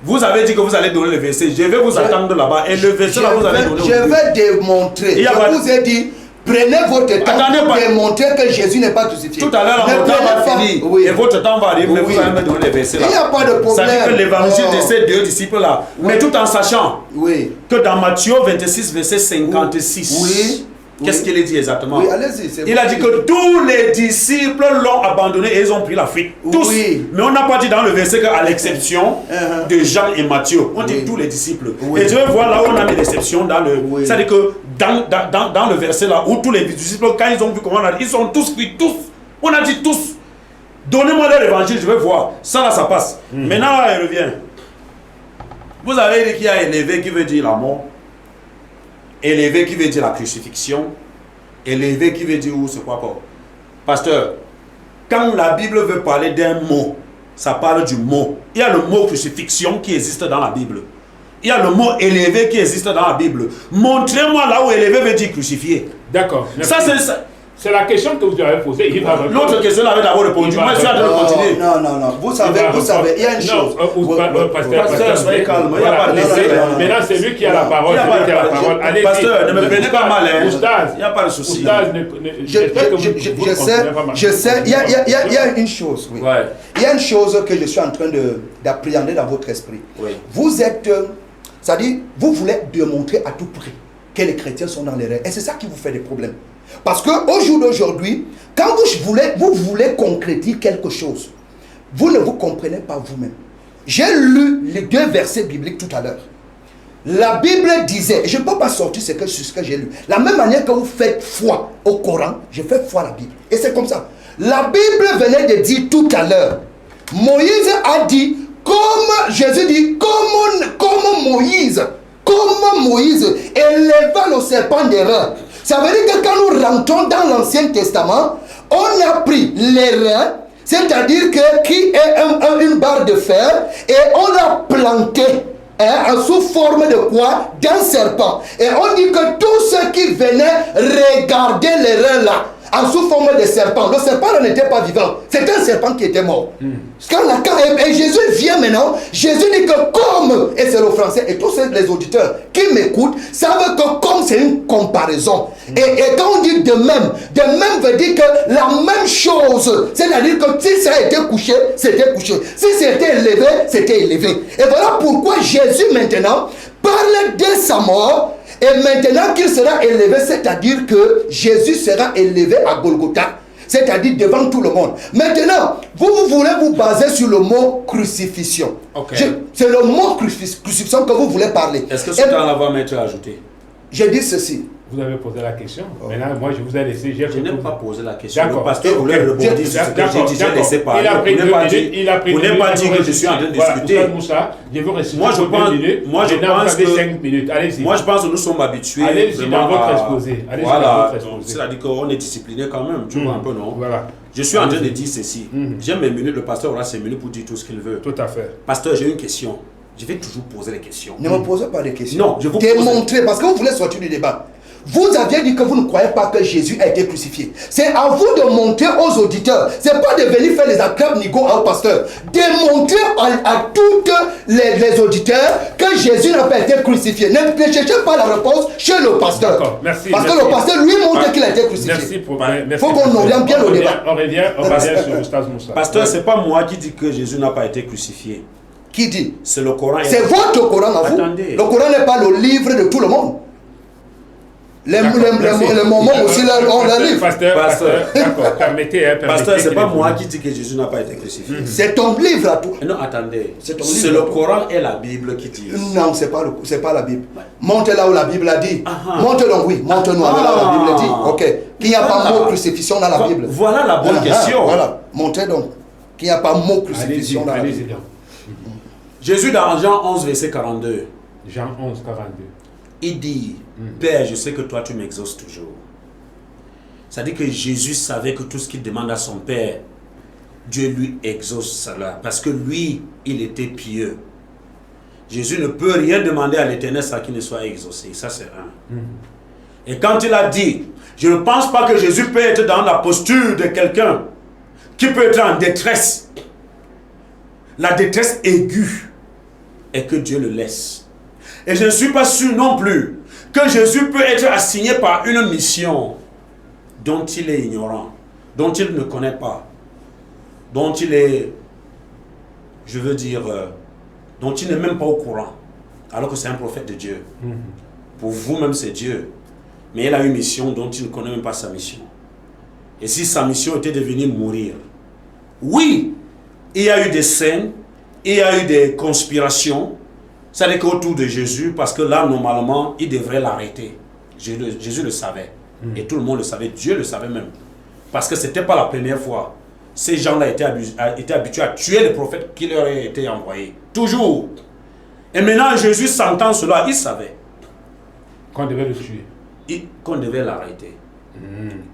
Vous avez dit que vous allez donner le verset. Je vais vous attendre là-bas. Et le verset là, vous allez donner. Je vais démontrer. Je vous ai dit, prenez votre temps pour démontrer que Jésus n'est pas crucifié. Tout à l'heure, mon temps va finir. Et votre temps va arriver, mais vous allez me donner les versets là. Il n'y a pas de problème. Ça dit que l'évangile de ces deux disciples là. Mais tout en sachant que dans Matthieu 26, verset 56. Qu'est-ce qu'il a dit exactement? Oui, allez-y. Il a dit que tous les disciples l'ont abandonné et ils ont pris la fuite. Tous. Mais on n'a pas dit dans le verset qu'à l'exception de Jean et Matthieu. On dit tous les disciples. Et je vais voir là où on a mis l'exception dans le. C'est-à-dire que dans le verset là où tous les disciples, quand ils ont vu comment on a dit, ils sont tous fuis, tous. On a dit tous. Donnez-moi leur évangile, je vais voir. Ça là, ça passe. Maintenant, là, il revient. Vous avez dit qu'il y a élevé qui veut dire la mort. Élevé qui veut dire la crucifixion. Élevé qui veut dire où c'est quoi encore? Pasteur, quand la Bible veut parler d'un mot, ça parle du mot. Il y a le mot crucifixion qui existe dans la Bible. Il y a le mot élevé qui existe dans la Bible. Montrez-moi là où élevé veut dire crucifié. D'accord. Ça, c'est ça. C'est la question que vous avez posée. L'autre question avait d'abord répondu. Moi, je suis en train de continuer. Non. Vous savez, il y a une chose. Pasteur, soyez calme. Il n'y a pas de laisser. Maintenant, c'est lui qui a la parole. Allez, pasteur, ne me prenez pas mal. Il n'y a pas de souci. Je sais. Il y a une chose. Il y a une chose que je suis en train d'appréhender dans votre esprit. Vous êtes, c'est-à-dire, vous voulez démontrer à tout prix que les chrétiens sont dans l'erreur. Et c'est ça qui vous fait des problèmes. Parce qu'au jour d'aujourd'hui, quand vous voulez concrétiser quelque chose, vous ne vous comprenez pas vous-même. J'ai lu les deux versets bibliques tout à l'heure. La Bible disait, et je ne peux pas sortir ce que j'ai lu, la même manière que vous faites foi au Coran, je fais foi à la Bible. Et c'est comme ça. La Bible venait de dire tout à l'heure, Moïse a dit, comme Jésus dit, comme Moïse éleva le serpent d'airain. Ça veut dire que quand nous rentrons dans l'Ancien Testament, on a pris les reins, c'est-à-dire que qui est une barre de fer, et on l'a planté sous forme de quoi? D'un serpent. Et on dit que tous ceux qui venaient regarder les reins là, en sous forme de serpent, le serpent n'était pas vivant, c'était un serpent qui était mort. Et Jésus vient maintenant, Jésus dit que comme, et c'est le français, et tous les auditeurs qui m'écoutent savent que comme c'est une comparaison. Et quand on dit de même veut dire que la même chose, c'est-à-dire que si ça a été couché, c'était couché. Si c'était élevé, c'était élevé. Et voilà pourquoi Jésus maintenant parle de sa mort. Et maintenant qu'il sera élevé, c'est-à-dire que Jésus sera élevé à Golgotha, c'est-à-dire devant tout le monde. Maintenant, vous voulez vous baser sur le mot crucifixion. Okay. C'est le mot crucifixion que vous voulez parler. Est-ce que ce temps-là va m'être ajouté? Je dis ceci. Vous avez posé la question. Maintenant, moi, je vous ai laissé. Je n'ai pas posé la question. D'accord. Le pasteur voulait rebondir sur ce que j'ai dit. J'ai laissé parler. Il a pris 2 minutes. Il a pris 2 minutes. Vous n'avez pas dit que je suis en train de discuter. Moussa, je veux rester. Moi, je pense que 5 minutes. Allez-y. Moi, je pense que nous sommes habitués. Allez-y dans votre exposé. Voilà. C'est-à-dire qu'on est discipliné quand même. Tu vois un peu, non? Voilà. Je suis en train de dire ceci. J'ai mes minutes. Le pasteur aura ses minutes pour dire tout ce qu'il veut. Tout à fait. Pasteur, j'ai une question. Je vais toujours poser les questions. Ne me posez pas de questions. Non, je vous démontrez, parce que vous voulez sortir du débat. Vous aviez dit que vous ne croyez pas que Jésus a été crucifié. C'est à vous de montrer aux auditeurs. C'est pas de venir faire les acclams nigo au pasteur. Démontrer à tous les auditeurs que Jésus n'a pas été crucifié. Ne cherchez pas la réponse chez le pasteur. D'accord, merci. Parce que le pasteur lui montre qu'il a été crucifié. Merci. Faut qu'on oriente bien le débat. On revient sur Oustaz Moussa. Pasteur, c'est pas moi qui dis que Jésus n'a pas été crucifié. Qui dit? C'est le Coran. C'est votre Coran à vous. Attendez. Le Coran n'est pas le livre de tout le monde. Les moments aussi, là, on la livre. Pasteur, d'accord, permettez. Pasteur, c'est pas moi qui dis que Jésus n'a pas été crucifié. C'est ton livre à toi. Non, attendez. C'est le Coran et la Bible qui disent. Non, c'est pas la Bible. Monte là où la Bible a dit. Monte donc, oui, monte-nous là où la Bible dit. Ok. Qu'il n'y a pas mot crucifixion dans la Bible. Voilà la bonne question. Voilà, montez donc. Qu'il n'y a pas mot crucifixion dans la Bible. Jésus dans Jean 11, verset 42. Jean 11, 42. Il dit, Père, je sais que toi tu m'exauces toujours. C'est-à-dire que Jésus savait que tout ce qu'il demande à son Père, Dieu lui exauce cela. Parce que lui, il était pieux. Jésus ne peut rien demander à l'Éternel sans qu'il ne soit exaucé. Ça, c'est un. Et quand il a dit, je ne pense pas que Jésus peut être dans la posture de quelqu'un qui peut être en détresse. La détresse aiguë. Et que Dieu le laisse. Et je ne suis pas sûr non plus que Jésus peut être assigné par une mission dont il est ignorant, dont il ne connaît pas, dont il est, je veux dire, dont il n'est même pas au courant, alors que c'est un prophète de Dieu. Pour vous-même, c'est Dieu. Mais il a une mission dont il ne connaît même pas sa mission. Et si sa mission était de venir mourir, oui, il y a eu des scènes, il y a eu des conspirations, c'est-à-dire qu'autour de Jésus, parce que là, normalement, il devrait l'arrêter. Jésus le savait. Et tout le monde le savait. Dieu le savait même. Parce que ce n'était pas la première fois. Ces gens-là étaient habitués à tuer les prophètes qui leur avaient été envoyés. Toujours. Et maintenant, Jésus s'entend cela. Il savait. Qu'on devait le tuer. Qu'on devait l'arrêter.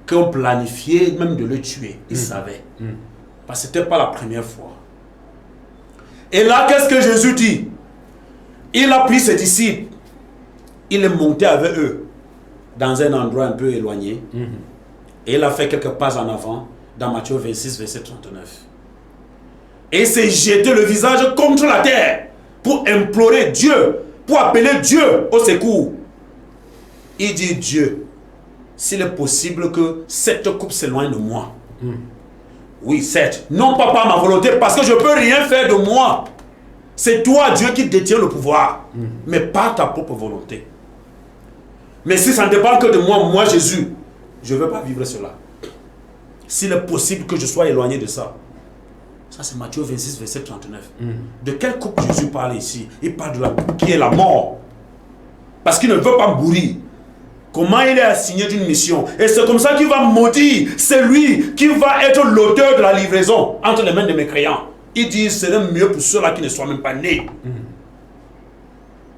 Qu'on planifiait même de le tuer. Il savait. Parce que ce n'était pas la première fois. Et là, qu'est-ce que Jésus dit? Il a pris ses disciples. Il est monté avec eux dans un endroit un peu éloigné. Et il a fait quelques pas en avant dans Matthieu 26, verset 39. Et il s'est jeté le visage contre la terre pour implorer Dieu, pour appeler Dieu au secours. Il dit, Dieu, s'il est possible que cette coupe s'éloigne de moi. Oui, certes. Non pas par ma volonté, parce que je ne peux rien faire de moi. C'est toi, Dieu, qui détient le pouvoir. Mais par ta propre volonté. Mais si ça ne dépend que de moi, moi Jésus, je ne veux pas vivre cela. S'il est possible que je sois éloigné de ça. Ça c'est Matthieu 26, verset 39. De quelle coupe Jésus parle ici? Il parle de la coupe qui est la mort. Parce qu'il ne veut pas mourir. Comment il est assigné d'une mission. Et c'est comme ça qu'il va maudire. C'est lui qui va être l'auteur de la livraison entre les mains des mécréants. il dit, c'est mieux pour ceux-là qui ne sont même pas nés.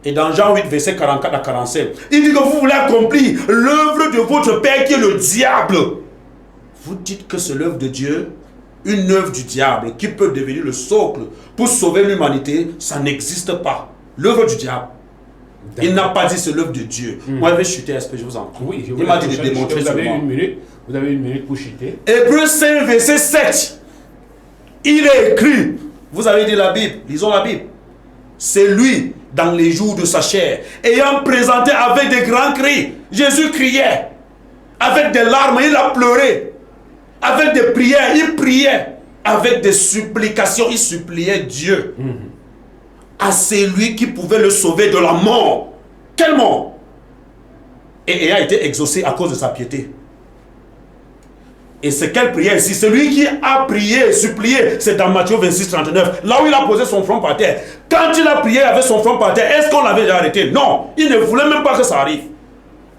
Et dans Jean 8, verset 44 à 45, il dit que vous voulez accomplir l'œuvre de votre Père qui est le diable. Vous dites que c'est l'œuvre de Dieu, une œuvre du diable qui peut devenir le socle pour sauver l'humanité, ça n'existe pas. L'œuvre du diable. Il n'a pas dit c'est l'œuvre de Dieu. Moi, je vais chuter, est-ce que je vous en prie? Oui, il m'a dit de démontrer vous avez seulement. Vous avez une minute pour chuter. Hébreux 5, verset 7. Il est écrit, vous avez dit la Bible, lisons la Bible. C'est lui, dans les jours de sa chair, ayant présenté avec des grands cris, Jésus criait, avec des larmes, il a pleuré, avec des prières, il priait, avec des supplications, il suppliait Dieu. À celui qui pouvait le sauver de la mort. Quelle mort? Et a été exaucé à cause de sa piété. Et c'est quelle prière ici? Celui qui a prié, supplié, c'est dans Matthieu 26, 39, là où il a posé son front par terre. Quand il a prié avec son front par terre, est-ce qu'on l'avait déjà arrêté? Non, il ne voulait même pas que ça arrive.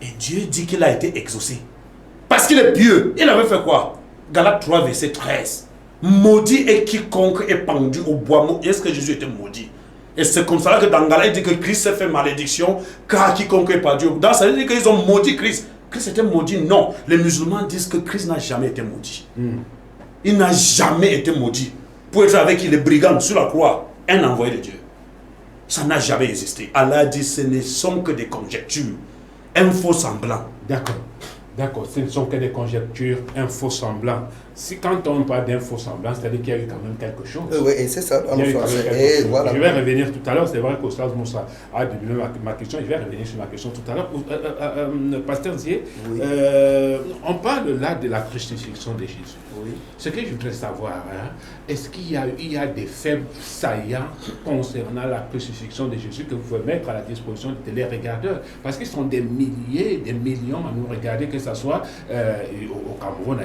Et Dieu dit qu'il a été exaucé. Parce qu'il est pieux. Il avait fait quoi? Galates 3, verset 13. Maudit est quiconque est pendu au bois. Est-ce que Jésus était maudit? Et c'est comme ça que dans Galates, il dit que Christ s'est fait malédiction, car quiconque est pendu. Dans ça, il dit qu'ils ont maudit Christ. Christ était maudit? Non. Les musulmans disent que Christ n'a jamais été maudit. Il n'a jamais été maudit. Pour être avec les brigands sur la croix, un envoyé de Dieu. Ça n'a jamais existé. Allah dit ce ne sont que des conjectures, un faux semblant. D'accord. D'accord, ce ne sont que des conjectures, un faux semblant. Si quand on parle d'un faux semblant, c'est-à-dire qu'il y a eu quand même quelque chose. Oui, et c'est ça. Voilà. Je vais revenir tout à l'heure, c'est vrai qu'Oustaz Moussa a débuté ma question, je vais revenir sur ma question tout à l'heure. Pasteur Zier, oui. On parle là de la crucifixion de Jésus. Oui. Ce que je voudrais savoir, est-ce qu'il y a des faits saillants concernant la crucifixion de Jésus que vous pouvez mettre à la disposition des téléregardeurs? Parce qu'ils sont des milliers, des millions à nous regarder, que ce soit au Cameroun,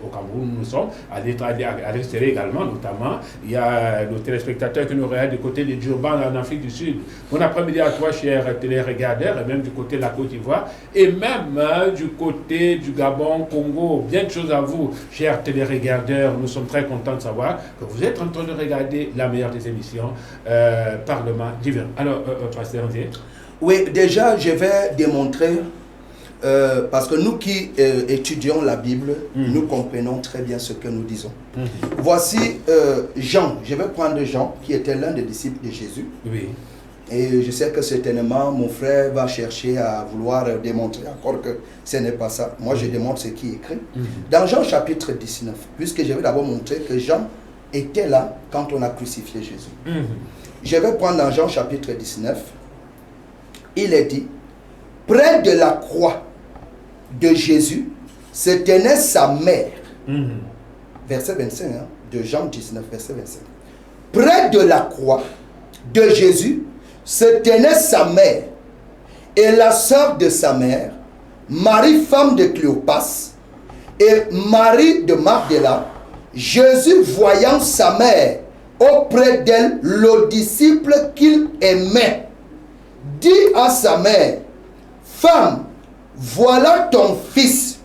au Cameroun où nous sommes, à l'extérieur également, notamment. Il y a nos téléspectateurs qui nous regardent du côté de Durban, en Afrique du Sud. Bon après-midi à toi, chers téléregardeurs, et même du côté de la Côte d'Ivoire, et même du côté du Gabon, Congo. Bien de choses à vous, chers téléregardeurs. Nous sommes très contents de savoir que vous êtes en train de regarder la meilleure des émissions, Parlement divin. Alors, Pasteur Ndiaye. Oui, déjà, je vais démontrer, parce que nous qui étudions la Bible, nous comprenons très bien ce que nous disons. Voici Jean, je vais prendre Jean, qui était l'un des disciples de Jésus. Oui. Et je sais que certainement, mon frère va chercher à vouloir démontrer encore que ce n'est pas ça. Moi, je démontre ce qui est écrit. Dans Jean chapitre 19, puisque je vais d'abord montrer que Jean était là quand on a crucifié Jésus. Je vais prendre dans Jean chapitre 19, il est dit, près de la croix de Jésus, se tenait sa mère. Verset 25, de Jean 19, verset 25. Près de la croix de Jésus, se tenait sa mère et la sœur de sa mère, Marie, femme de Cléopas, et Marie de Magdala. Jésus, voyant sa mère auprès d'elle, le disciple qu'il aimait, dit à sa mère, femme, voilà ton fils.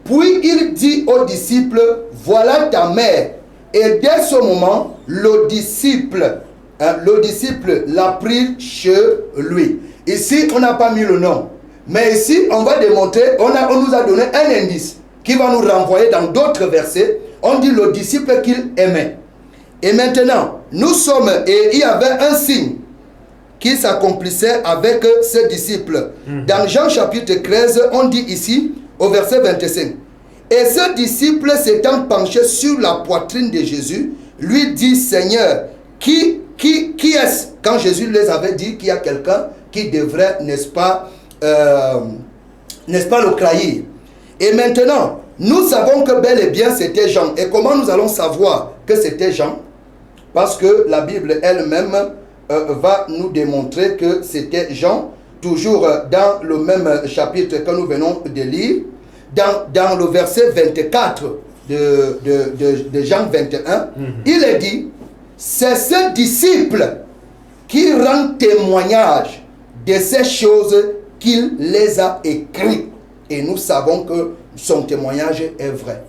Puis il dit au disciple, voilà ta mère. Et dès ce moment, le disciple l'a pris chez lui. Ici, on n'a pas mis le nom. Mais ici, on va démontrer, on nous a donné un indice qui va nous renvoyer dans d'autres versets. On dit le disciple qu'il aimait. Et maintenant, nous sommes, et il y avait un signe qui s'accomplissait avec ses disciples. Dans Jean chapitre 13, on dit ici, au verset 25, et ce disciple s'étant penché sur la poitrine de Jésus, lui dit, Seigneur, qui est-ce? Quand Jésus les avait dit qu'il y a quelqu'un qui devrait, n'est-ce pas le trahir. Et maintenant, nous savons que bel et bien c'était Jean. Et comment nous allons savoir que c'était Jean? Parce que la Bible elle-même va nous démontrer que c'était Jean, toujours dans le même chapitre que nous venons de lire, dans le verset 24 de Jean 21, il est dit, c'est ce disciple qui rend témoignage de ces choses qu'il les a écrites. Et nous savons que son témoignage est vrai.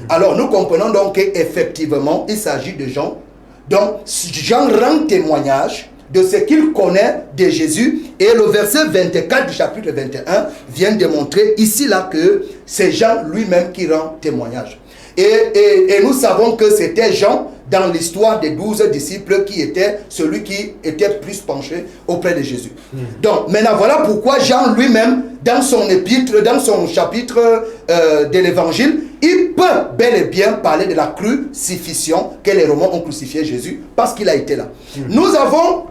Alors nous comprenons donc qu'effectivement, il s'agit de Jean. Donc Jean rend témoignage de ce qu'il connaît de Jésus. Et le verset 24 du chapitre 21 vient démontrer ici là que c'est Jean lui-même qui rend témoignage. Et nous savons que c'était Jean, dans l'histoire des 12 disciples, qui était celui qui était plus penché auprès de Jésus. Donc, maintenant, voilà pourquoi Jean lui-même, dans son épître, dans son chapitre de l'évangile, il peut bel et bien parler de la crucifixion, que les Romains ont crucifié Jésus, parce qu'il a été là. Nous avons,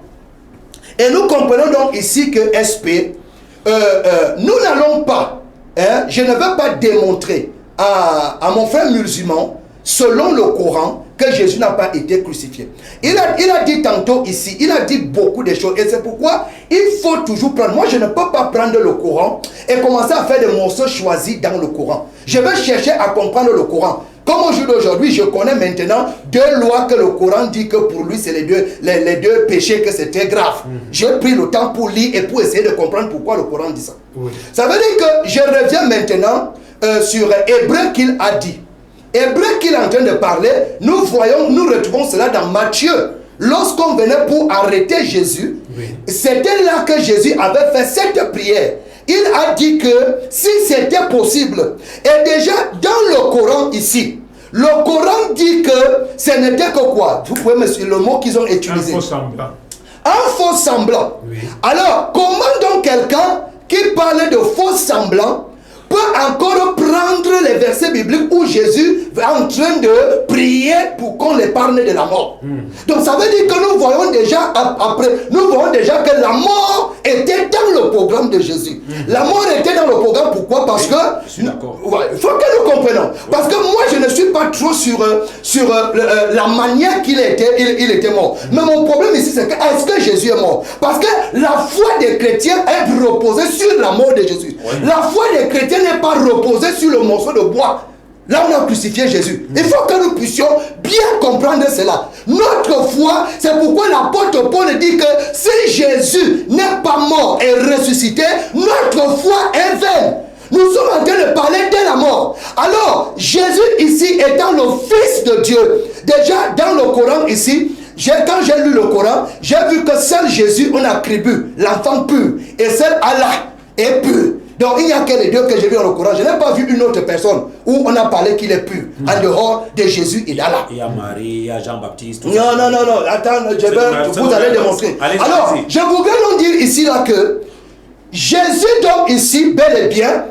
et nous comprenons donc ici que SP, nous n'allons pas, je ne veux pas démontrer à mon frère musulman, selon le Coran, que Jésus n'a pas été crucifié. Il a dit tantôt ici, il a dit beaucoup de choses. Et c'est pourquoi il faut toujours prendre. Moi, je ne peux pas prendre le Coran et commencer à faire des morceaux choisis dans le Coran. Je vais chercher à comprendre le Coran. Comme au jour d'aujourd'hui, je connais maintenant 2 lois que le Coran dit que pour lui, c'est les deux péchés, que c'était grave. J'ai pris le temps pour lire et pour essayer de comprendre pourquoi le Coran dit ça. Ça veut dire que je reviens maintenant sur Hébreu qu'il a dit. Hébreu qu'il est en train de parler, nous retrouvons cela dans Matthieu. Lorsqu'on venait pour arrêter Jésus, c'était là que Jésus avait fait cette prière. Il a dit que si c'était possible, et déjà dans le Coran ici, le Coran dit que ce n'était que quoi? Vous pouvez me suivre le mot qu'ils ont utilisé. Un faux semblant. Un faux semblant. Alors, comment donc quelqu'un qui parle de faux semblant peut encore prendre les versets bibliques où Jésus est en train de prier pour qu'on l'épargne de la mort? Donc ça veut dire que nous voyons déjà que la mort était dans le programme de Jésus. La mort était dans le programme, pourquoi? Parce que il faut que nous comprenions. Parce que moi je ne suis pas trop sur la manière qu'il était mort. Mais mon problème ici c'est que est-ce que Jésus est mort? Parce que la foi des chrétiens est reposée sur la mort de Jésus. La foi des chrétiens n'est pas reposée sur le morceau de bois. Là, on a crucifié Jésus. Il faut que nous puissions bien comprendre cela. Notre foi, c'est pourquoi l'apôtre Paul dit que si Jésus n'est pas mort et ressuscité, notre foi est vaine. Nous sommes en train de parler de la mort. Alors, Jésus ici étant le Fils de Dieu, déjà dans le Coran ici, quand j'ai lu le Coran, j'ai vu que seul Jésus, on attribue l'enfant pur, et seul Allah est pur. Donc il n'y a que les deux que j'ai vu dans le Coran. Je n'ai pas vu une autre personne où on a parlé qu'il est pur, en dehors de Jésus et d'Allah. Il y a Marie, il y a Jean-Baptiste. Non, attends, vous allez démontrer. Alors, je voudrais donc dire ici là que Jésus donc ici, bel et bien,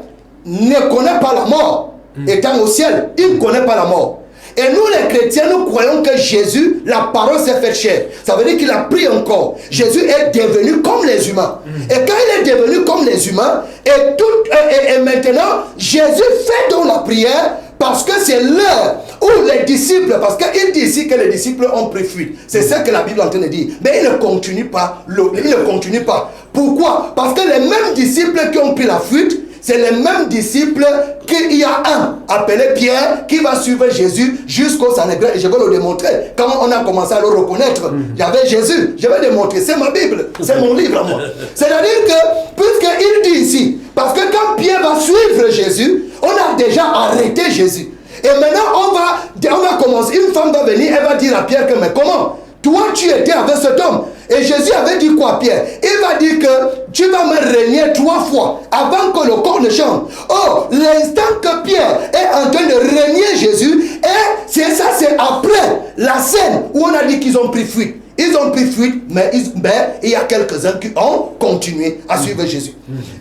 ne connaît pas la mort. Étant au ciel, il ne connaît pas la mort. Et nous les chrétiens, nous croyons que Jésus, la parole s'est faite chair. Ça veut dire qu'il a pris un corps. Jésus est devenu comme les humains. Et quand il est devenu comme les humains, et maintenant, Jésus fait donc la prière parce que c'est l'heure où les disciples, parce qu'il dit ici que les disciples ont pris fuite. C'est ça que la Bible est en train de dire. Mais il ne continue pas. Pourquoi? Parce que les mêmes disciples qui ont pris la fuite, c'est les mêmes disciples qu'il y a un appelé Pierre qui va suivre Jésus jusqu'au Sanhédrin. Et je vais le démontrer. Quand on a commencé à le reconnaître, il y avait Jésus. Je vais démontrer. C'est ma Bible. C'est mon livre à moi. C'est-à-dire que, puisqu'il dit ici, parce que quand Pierre va suivre Jésus, on a déjà arrêté Jésus. Et maintenant, on va commencer. Une femme va venir, elle va dire à Pierre que, mais comment? Toi, tu étais avec cet homme. Et Jésus avait dit quoi, Pierre? Il va dire que tu vas me régner 3 fois avant que le corps ne chante. Oh, l'instant que Pierre est en train de régner Jésus, et c'est après la scène où on a dit qu'ils ont pris fuite. Ils ont pris fuite, mais il y a quelques-uns qui ont continué à suivre Jésus.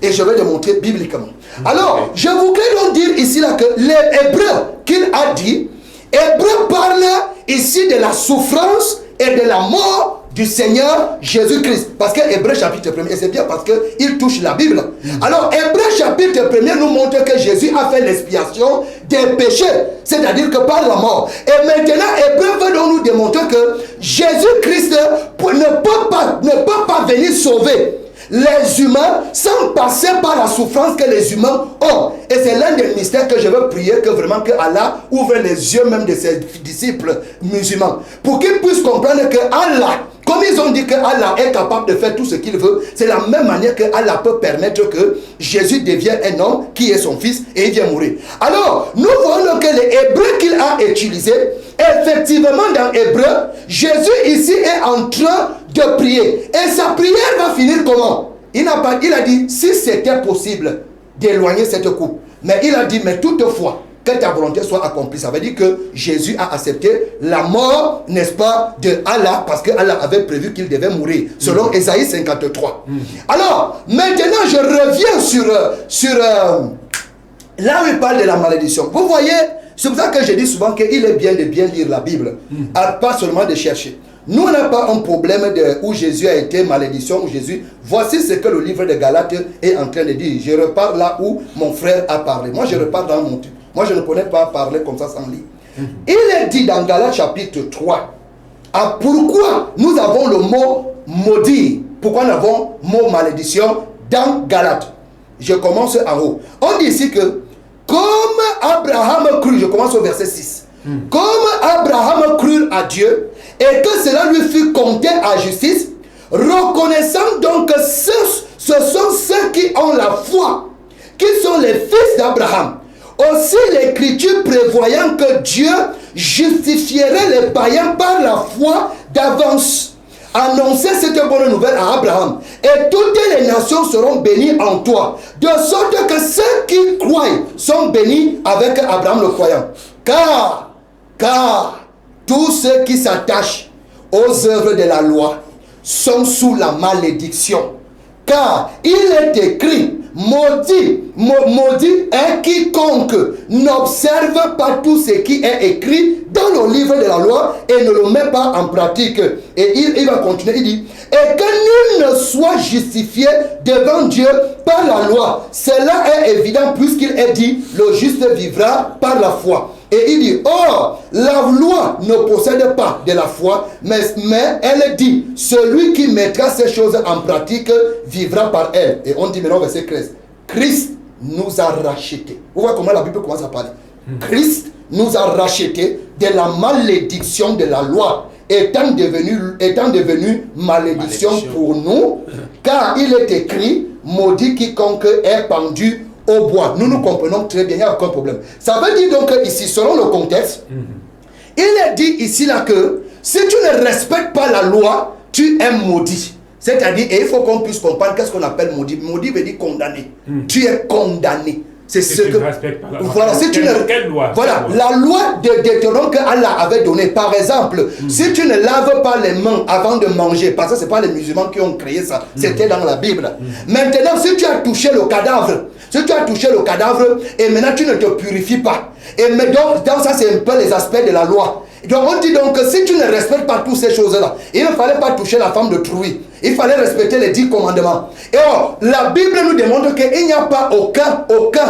Et je vais le montrer bibliquement. Alors, je voudrais donc dire ici là que les Hébreux qu'il a dit, Hébreux parle ici de la souffrance et de la mort du Seigneur Jésus-Christ. Parce que Hébreux chapitre 1er, et c'est bien parce qu'il touche la Bible. Alors Hébreux chapitre 1er nous montre que Jésus a fait l'expiation des péchés, c'est-à-dire que par la mort. Et maintenant Hébreux veut donc nous démontrer que Jésus-Christ ne peut pas venir sauver les humains sans passer par la souffrance que les humains ont. Et c'est l'un des mystères que je veux prier, que vraiment que Allah ouvre les yeux même de ses disciples musulmans, pour qu'ils puissent comprendre que Allah, Comme ils ont dit que Allah est capable de faire tout ce qu'il veut, c'est la même manière que Allah peut permettre que Jésus devienne un homme qui est son fils et il vient mourir. Alors, nous voyons que les Hébreux qu'il a utilisés, effectivement dans Hébreu, Jésus ici est en train de prier. Et sa prière va finir comment? Il a dit, si c'était possible d'éloigner cette coupe. Mais il a dit, mais toutefois, que ta volonté soit accomplie. Ça veut dire que Jésus a accepté la mort, n'est-ce pas, de Allah, parce que Allah avait prévu qu'il devait mourir, selon Ésaïe 53. Alors, maintenant, je reviens sur là où il parle de la malédiction. Vous voyez, c'est pour ça que je dis souvent qu'il est bien de bien lire la Bible, pas seulement de chercher. Nous, on n'a pas un problème où Jésus a été malédiction, où Jésus... Voici ce que le livre de Galates est en train de dire. Je repars là où mon frère a parlé. Moi, je repars dans mon... Moi, je ne connais pas parler comme ça sans lire. Il est dit dans Galates chapitre 3, pourquoi nous avons le mot maudit, pourquoi nous avons le mot malédiction dans Galates. Je commence en haut. On dit ici que, comme Abraham crut, je commence au verset 6, comme Abraham crut à Dieu, et que cela lui fut compté à justice, reconnaissant donc que ce sont ceux qui ont la foi, qui sont les fils d'Abraham. Aussi l'Écriture prévoyant que Dieu justifierait les païens par la foi d'avance, annonçait cette bonne nouvelle à Abraham. Et toutes les nations seront bénies en toi, de sorte que ceux qui croient sont bénis avec Abraham le croyant. Car tous ceux qui s'attachent aux œuvres de la loi sont sous la malédiction. Car il est écrit, maudit est quiconque n'observe pas tout ce qui est écrit dans le livre de la loi et ne le met pas en pratique. Et il va continuer, il dit, et que nul ne soit justifié devant Dieu par la loi. Cela est évident puisqu'il est dit, le juste vivra par la foi. Et il dit, or, la loi ne possède pas de la foi, mais elle dit, celui qui mettra ces choses en pratique vivra par elle. Et on dit maintenant verset 13, Christ nous a rachetés. Vous voyez comment la Bible commence à parler. Christ nous a rachetés de la malédiction de la loi, étant devenu malédiction pour nous, car il est écrit, maudit quiconque est pendu au bois. Nous comprenons très bien, il n'y a aucun problème. Ça veut dire donc ici, selon le contexte, il est dit ici là que si tu ne respectes pas la loi, tu es maudit. C'est-à-dire, et il faut qu'on puisse comprendre qu'est-ce qu'on appelle maudit. Maudit veut dire condamné. Tu es condamné. C'est ce que... Voilà, si tu ne... Quelle loi? Voilà, la loi de Deutéronome que Allah avait donnée. Par exemple, si tu ne laves pas les mains avant de manger, parce que ce n'est pas les musulmans qui ont créé ça, c'était dans la Bible. Maintenant, si tu as touché le cadavre, et maintenant tu ne te purifies pas, et donc dans ça c'est un peu les aspects de la loi. Donc on dit donc que si tu ne respectes pas toutes ces choses-là, il ne fallait pas toucher la femme de trui. Il fallait respecter les 10 commandements. Et or, la Bible nous démontre qu'il n'y a pas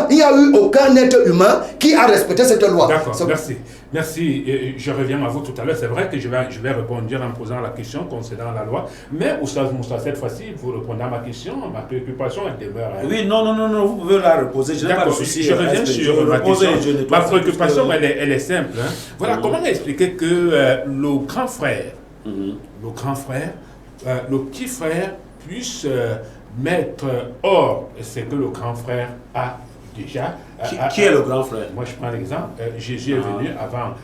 il n'y a eu aucun être humain qui a respecté cette loi. D'accord, merci. Merci, je reviens à vous tout à l'heure. C'est vrai que je vais répondre en posant la question concernant la loi, mais Oustaz Moussa, cette fois-ci, vous répondez à ma question, ma préoccupation, elle demeure. Oui, non, vous pouvez la reposer, je n'ai pas de souci. Je reviens sur ma question. Ma préoccupation, elle est simple. Voilà, comment expliquer que le grand frère, le petit frère puisse mettre hors ce que le grand frère a déjà. Qui est le grand frère? Moi, je prends l'exemple. Jésus est venu avant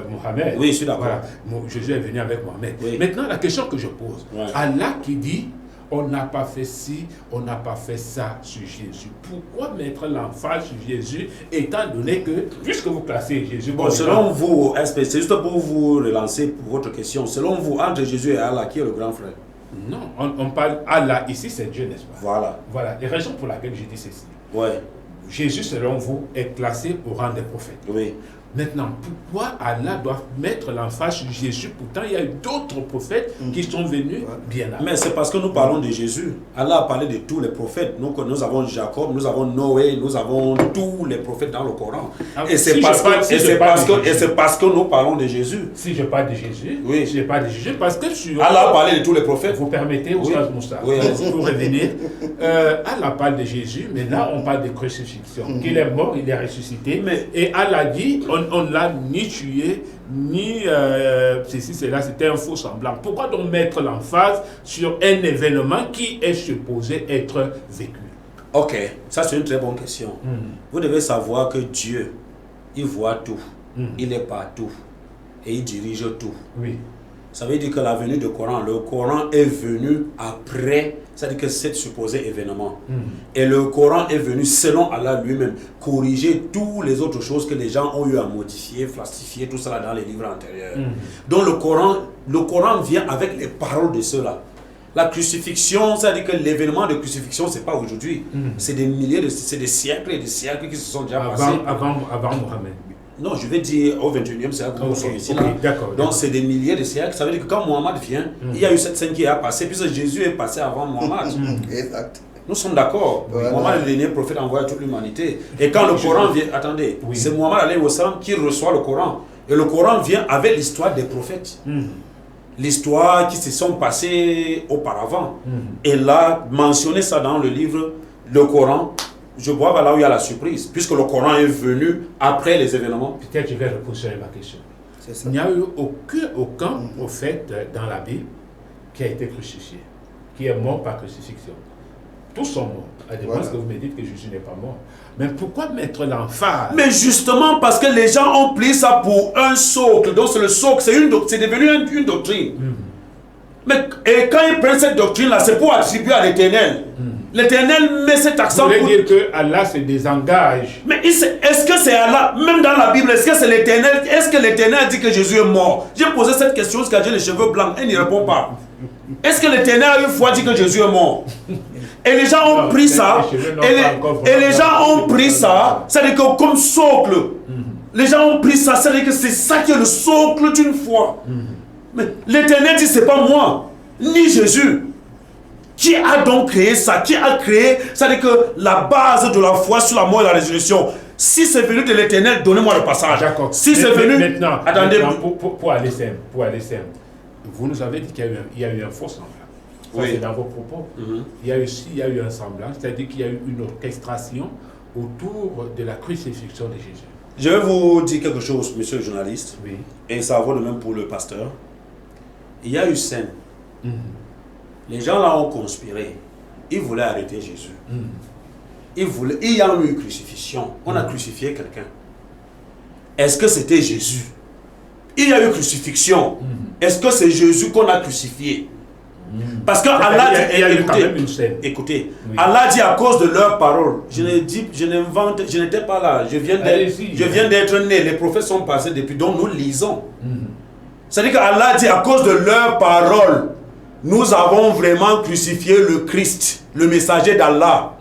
Mohamed. Oui, je suis d'accord. Voilà. Jésus est venu avec Mohamed. Oui. Maintenant, la question que je pose, Allah qui dit, on n'a pas fait ci, on n'a pas fait ça sur Jésus. Pourquoi mettre l'emphase sur Jésus, étant donné que, puisque vous classez Jésus... Bon, selon vous, c'est juste pour vous relancer pour votre question, selon vous, entre Jésus et Allah, qui est le grand frère? Non, on parle Allah, ici c'est Dieu, n'est-ce pas? Voilà, les raisons pour lesquelles je dis ceci. Ouais. Jésus, selon vous, est classé au rang des prophètes. Oui. Maintenant, pourquoi Allah doit mettre l'emphase sur Jésus? Pourtant, il y a eu d'autres prophètes qui sont venus bien avant. Mais c'est parce que nous parlons de Jésus. Allah a parlé de tous les prophètes. Nous avons Jacob, nous avons Noé, nous avons tous les prophètes dans le Coran. Et c'est parce que nous parlons de Jésus. Si je parle de Jésus, oui. Je parle de Jésus parce que Allah a parlé de tous les prophètes. Vous permettez, Oustaz Moussa, pour revenir. Allah parle de Jésus, mais là on parle de crucifixion. Qu'il est mort, il est ressuscité. Et Allah dit, on ne l'a ni tué, ni ceci, cela, c'était un faux semblant. Pourquoi donc mettre l'emphase sur un événement qui est supposé être vécu? Ok, ça c'est une très bonne question. Vous devez savoir que Dieu, il voit tout, il est partout et il dirige tout. Oui. Ça veut dire que la venue du Coran, le Coran est venu après, c'est-à-dire que c'est supposé événement. Et le Coran est venu selon Allah lui-même corriger toutes les autres choses que les gens ont eu à modifier, falsifier, tout ça dans les livres antérieurs. Donc le Coran vient avec les paroles de ceux-là. La crucifixion, c'est-à-dire que l'événement de crucifixion, c'est pas aujourd'hui. C'est des milliers c'est des siècles et des siècles qui se sont déjà passés. Avant Mohammed. Non, je vais dire au 21e siècle, nous sommes ici là. Donc c'est des milliers de siècles. Ça veut dire que quand Mohammed vient, il y a eu cette scène qui a passé, puisque Jésus est passé avant Mohammed. Exact. Nous sommes d'accord. Mohammed est le dernier prophète envoyé à toute l'humanité. Et quand le Coran vient, attendez, c'est Mohammed alayhi wa sallam qui reçoit le Coran. Et le Coran vient avec l'histoire des prophètes. L'histoire qui se sont passées auparavant. Et là, mentionner ça dans le livre, le Coran, je vois là où il y a la surprise, puisque le Coran est venu après les événements. Peut-être je vais repousser ma question. C'est ça. Il n'y a eu aucun prophète dans la Bible qui a été crucifié, qui est mort par crucifixion. Tous sont morts. À des que vous me dites que Jésus n'est pas mort. Mais pourquoi mettre l'emphase? Mais justement parce que les gens ont pris ça pour un socle. Donc c'est le socle, c'est devenu une doctrine. Et quand ils prennent cette doctrine-là, c'est pour attribuer à l'Éternel. L'Éternel met cet accent. Vous voulez dire que Allah se désengage? Mais est-ce que c'est Allah, même dans la Bible, est-ce que c'est l'Éternel? Est-ce que l'Éternel dit que Jésus est mort? J'ai posé cette question jusqu'à Dieu les cheveux blancs, il n'y répond pas. Est-ce que l'Éternel a une fois dit que Jésus est mort? Et les gens ont pris ça, et les gens ont pris ça, c'est-à-dire que comme socle. Les gens ont pris ça, c'est-à-dire que c'est ça qui est le socle d'une foi. Mais l'Éternel dit, c'est pas moi, ni Jésus. Qui a donc créé ça? Qui a créé, c'est-à-dire que la base de la foi sur la mort et la résurrection? Si c'est venu de l'Éternel, donnez-moi le passage. D'accord. Si c'est venu... Maintenant, attendez. Pour aller simple, vous nous avez dit qu'il y a eu un faux semblant. Ça, c'est dans vos propos. Il y a eu un semblant, c'est-à-dire qu'il y a eu une orchestration autour de la crucifixion de Jésus. Je vais vous dire quelque chose, monsieur le journaliste, Oui. et ça vaut de même pour le pasteur. Il y a eu scène. Les gens là ont conspiré. Ils voulaient arrêter Jésus. Il y a eu crucifixion. On a crucifié quelqu'un. Est-ce que c'était Jésus? Il y a eu crucifixion. Est-ce que c'est Jésus qu'on a crucifié? Parce que Allah dit, il y a eu quand même une scène. Écoutez, Allah dit à cause de leurs paroles. Je n'étais pas là. Je viens d'être né. Les prophètes sont passés depuis. Donc nous lisons. C'est-à-dire qu'Allah dit à cause de leurs paroles, nous avons vraiment crucifié le Christ, le messager d'Allah,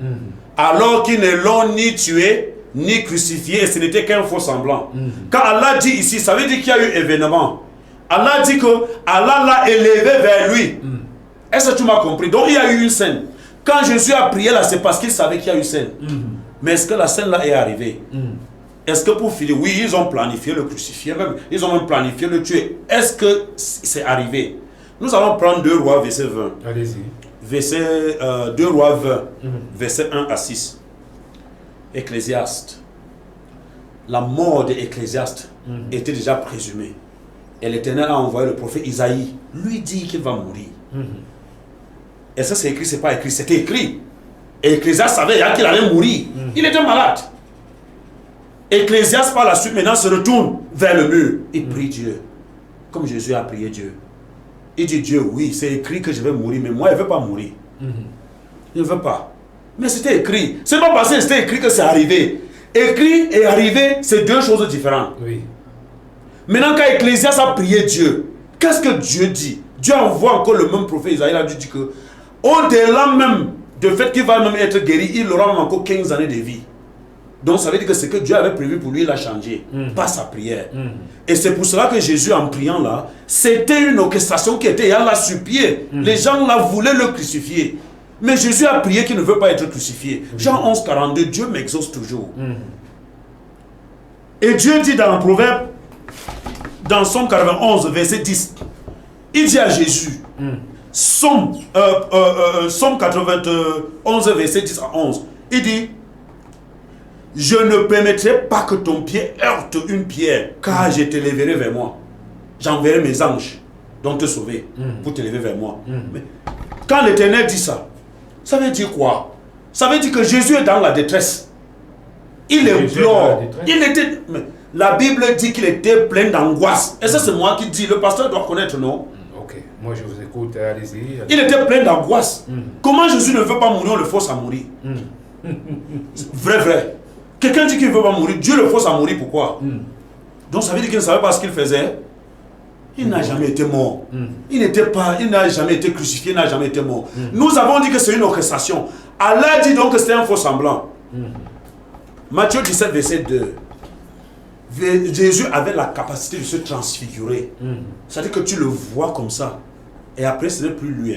alors qu'ils ne l'ont ni tué, ni crucifié, et ce n'était qu'un faux semblant. Quand Allah dit ici, ça veut dire qu'il y a eu événement. Allah dit que Allah l'a élevé vers lui. Est-ce que tu m'as compris? Donc il y a eu une scène. Quand Jésus a prié là, c'est parce qu'il savait qu'il y a eu une scène. Mais est-ce que la scène là est arrivée? Est-ce que pour finir, oui, ils ont planifié le crucifier, même, ils ont même planifié le tuer. Est-ce que c'est arrivé? Nous allons prendre 2 Rois, verset 20. Allez-y. Verset 2 Rois 20, verset 1 à 6. Ecclésiaste. La mort d'Ecclésiaste était déjà présumée. Et l'Éternel a envoyé le prophète Isaïe. Lui dit qu'il va mourir. Et ça c'est écrit, c'est pas écrit, c'était écrit. Et Ecclésiaste savait qu'il allait mourir. Il était malade. Ecclésiaste par la suite maintenant se retourne vers le mur. Il prie Dieu. Comme Jésus a prié Dieu. Il dit Dieu, oui, c'est écrit que je vais mourir, mais moi, il ne veut pas mourir. Il ne veut pas. Mais c'était écrit. C'est pas parce que c'était écrit que c'est arrivé. Écrit et arrivé, c'est 2 choses différentes. Oui. Maintenant, quand Ecclésiaste a prié Dieu, qu'est-ce que Dieu dit? Dieu envoie encore le même prophète Isaïe, a dit que, au-delà même du fait qu'il va même être guéri, il aura même encore 15 années de vie. Donc ça veut dire que ce que Dieu avait prévu pour lui, il a changé, pas sa prière. Et c'est pour cela que Jésus, en priant là, c'était une orchestration qui était là sur pied. Les gens là voulaient le crucifier. Mais Jésus a prié qu'il ne veut pas être crucifié. Jean 11, 42, Dieu m'exauce toujours. Et Dieu dit dans le Proverbe, dans Somme 91, verset 10, il dit à Jésus, Somme 91, verset 10 à 11, il dit, je ne permettrai pas que ton pied heurte une pierre, car je te lèverai vers moi. J'enverrai mes anges, donc te sauver, pour te lever vers moi. Mais quand l'Éternel dit ça, ça veut dire quoi? Ça veut dire que Jésus est dans la détresse. Il implore. Il était... Mais la Bible dit qu'il était plein d'angoisse. Et ça, c'est moi qui dis. Le pasteur doit connaître, non? Ok, moi je vous écoute, allez-y. Il était plein d'angoisse. Comment Jésus ne veut pas mourir, on le force à mourir? Vrai. Quelqu'un dit qu'il ne veut pas mourir, Dieu le force à mourir, pourquoi? Donc ça veut dire qu'il ne savait pas ce qu'il faisait. Il n'a jamais été mort. Il n'a jamais été crucifié, il n'a jamais été mort. Nous avons dit que c'est une orchestration. Allah dit donc que c'était un faux semblant. Matthieu 17, verset 2. Jésus avait la capacité de se transfigurer. C'est-à-dire que tu le vois comme ça. Et après, ce n'est plus lui.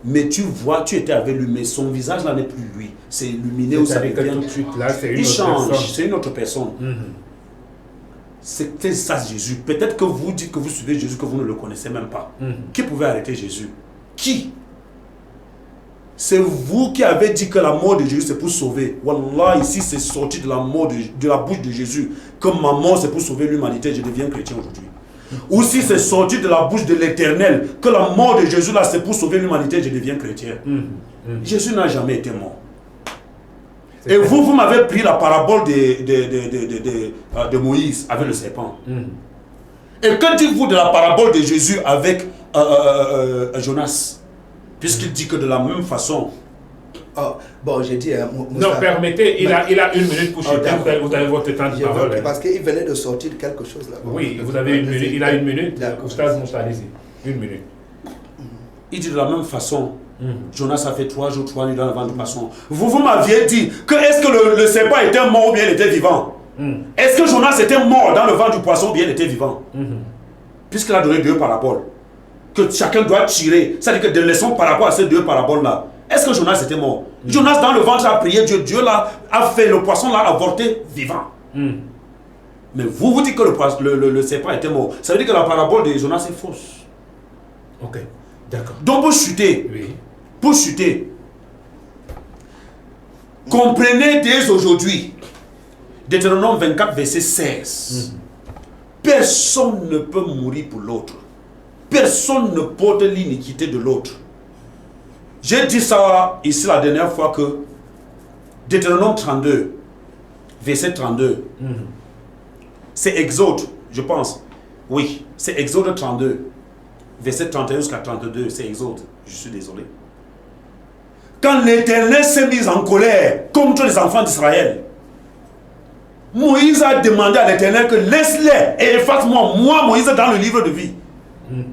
Mais tu vois, tu étais avec lui, mais son visage là n'est plus lui. C'est illuminé ou ça devient. Tout de suite là, c'est une il autre change, personne. c'est une autre personne. C'était ça Jésus. Peut-être que vous dites que vous suivez Jésus, que vous ne le connaissez même pas. Qui pouvait arrêter Jésus? Qui? C'est vous qui avez dit que la mort de Jésus c'est pour sauver. Wallah, ici c'est sorti de la mort de la bouche de Jésus. Que ma mort c'est pour sauver l'humanité, je deviens chrétien aujourd'hui. Ou si c'est sorti de la bouche de l'Éternel, que la mort de Jésus là c'est pour sauver l'humanité, je deviens chrétien. Jésus n'a jamais été mort. Et vous m'avez pris la parabole de Moïse avec le serpent. Et que dites-vous de la parabole de Jésus avec Jonas? Puisqu'il dit que de la même façon... Bon, j'ai dit... Non, permettez, il a une minute pour chuter, vous avez votre temps de parole. Parce qu'il venait de sortir quelque chose là. Oui, vous avez une minute, il a une minute. Oustaz Moussa, allez-y, une minute. Il dit de la même façon, Jonas a fait 3 jours, 3 nuits dans le ventre du poisson. Vous m'aviez dit que est-ce que le serpent était mort ou bien il était vivant? Est-ce que Jonas était mort dans le ventre du poisson ou bien il était vivant? Puisqu'il a donné 2 paraboles. Que chacun doit tirer. C'est-à-dire que des leçons par rapport à ces 2 paraboles-là. Est-ce que Jonas était mort? Jonas dans le ventre a prié Dieu. Dieu là a fait le poisson là avorté vivant. Mais vous dites que le serpent était mort. Ça veut dire que la parabole de Jonas est fausse. Ok, d'accord. Donc pour chuter, comprenez dès aujourd'hui, Deutéronome 24 verset 16. Personne ne peut mourir pour l'autre. Personne ne porte l'iniquité de l'autre. J'ai dit ça ici la dernière fois que Deutéronome 32, verset 32, c'est Exode, je pense. Oui, c'est Exode 32, verset 31 jusqu'à 32, c'est Exode. Je suis désolé. Quand l'Éternel s'est mis en colère contre les enfants d'Israël, Moïse a demandé à l'Éternel que laisse-les et efface-moi, moi Moïse, dans le livre de vie.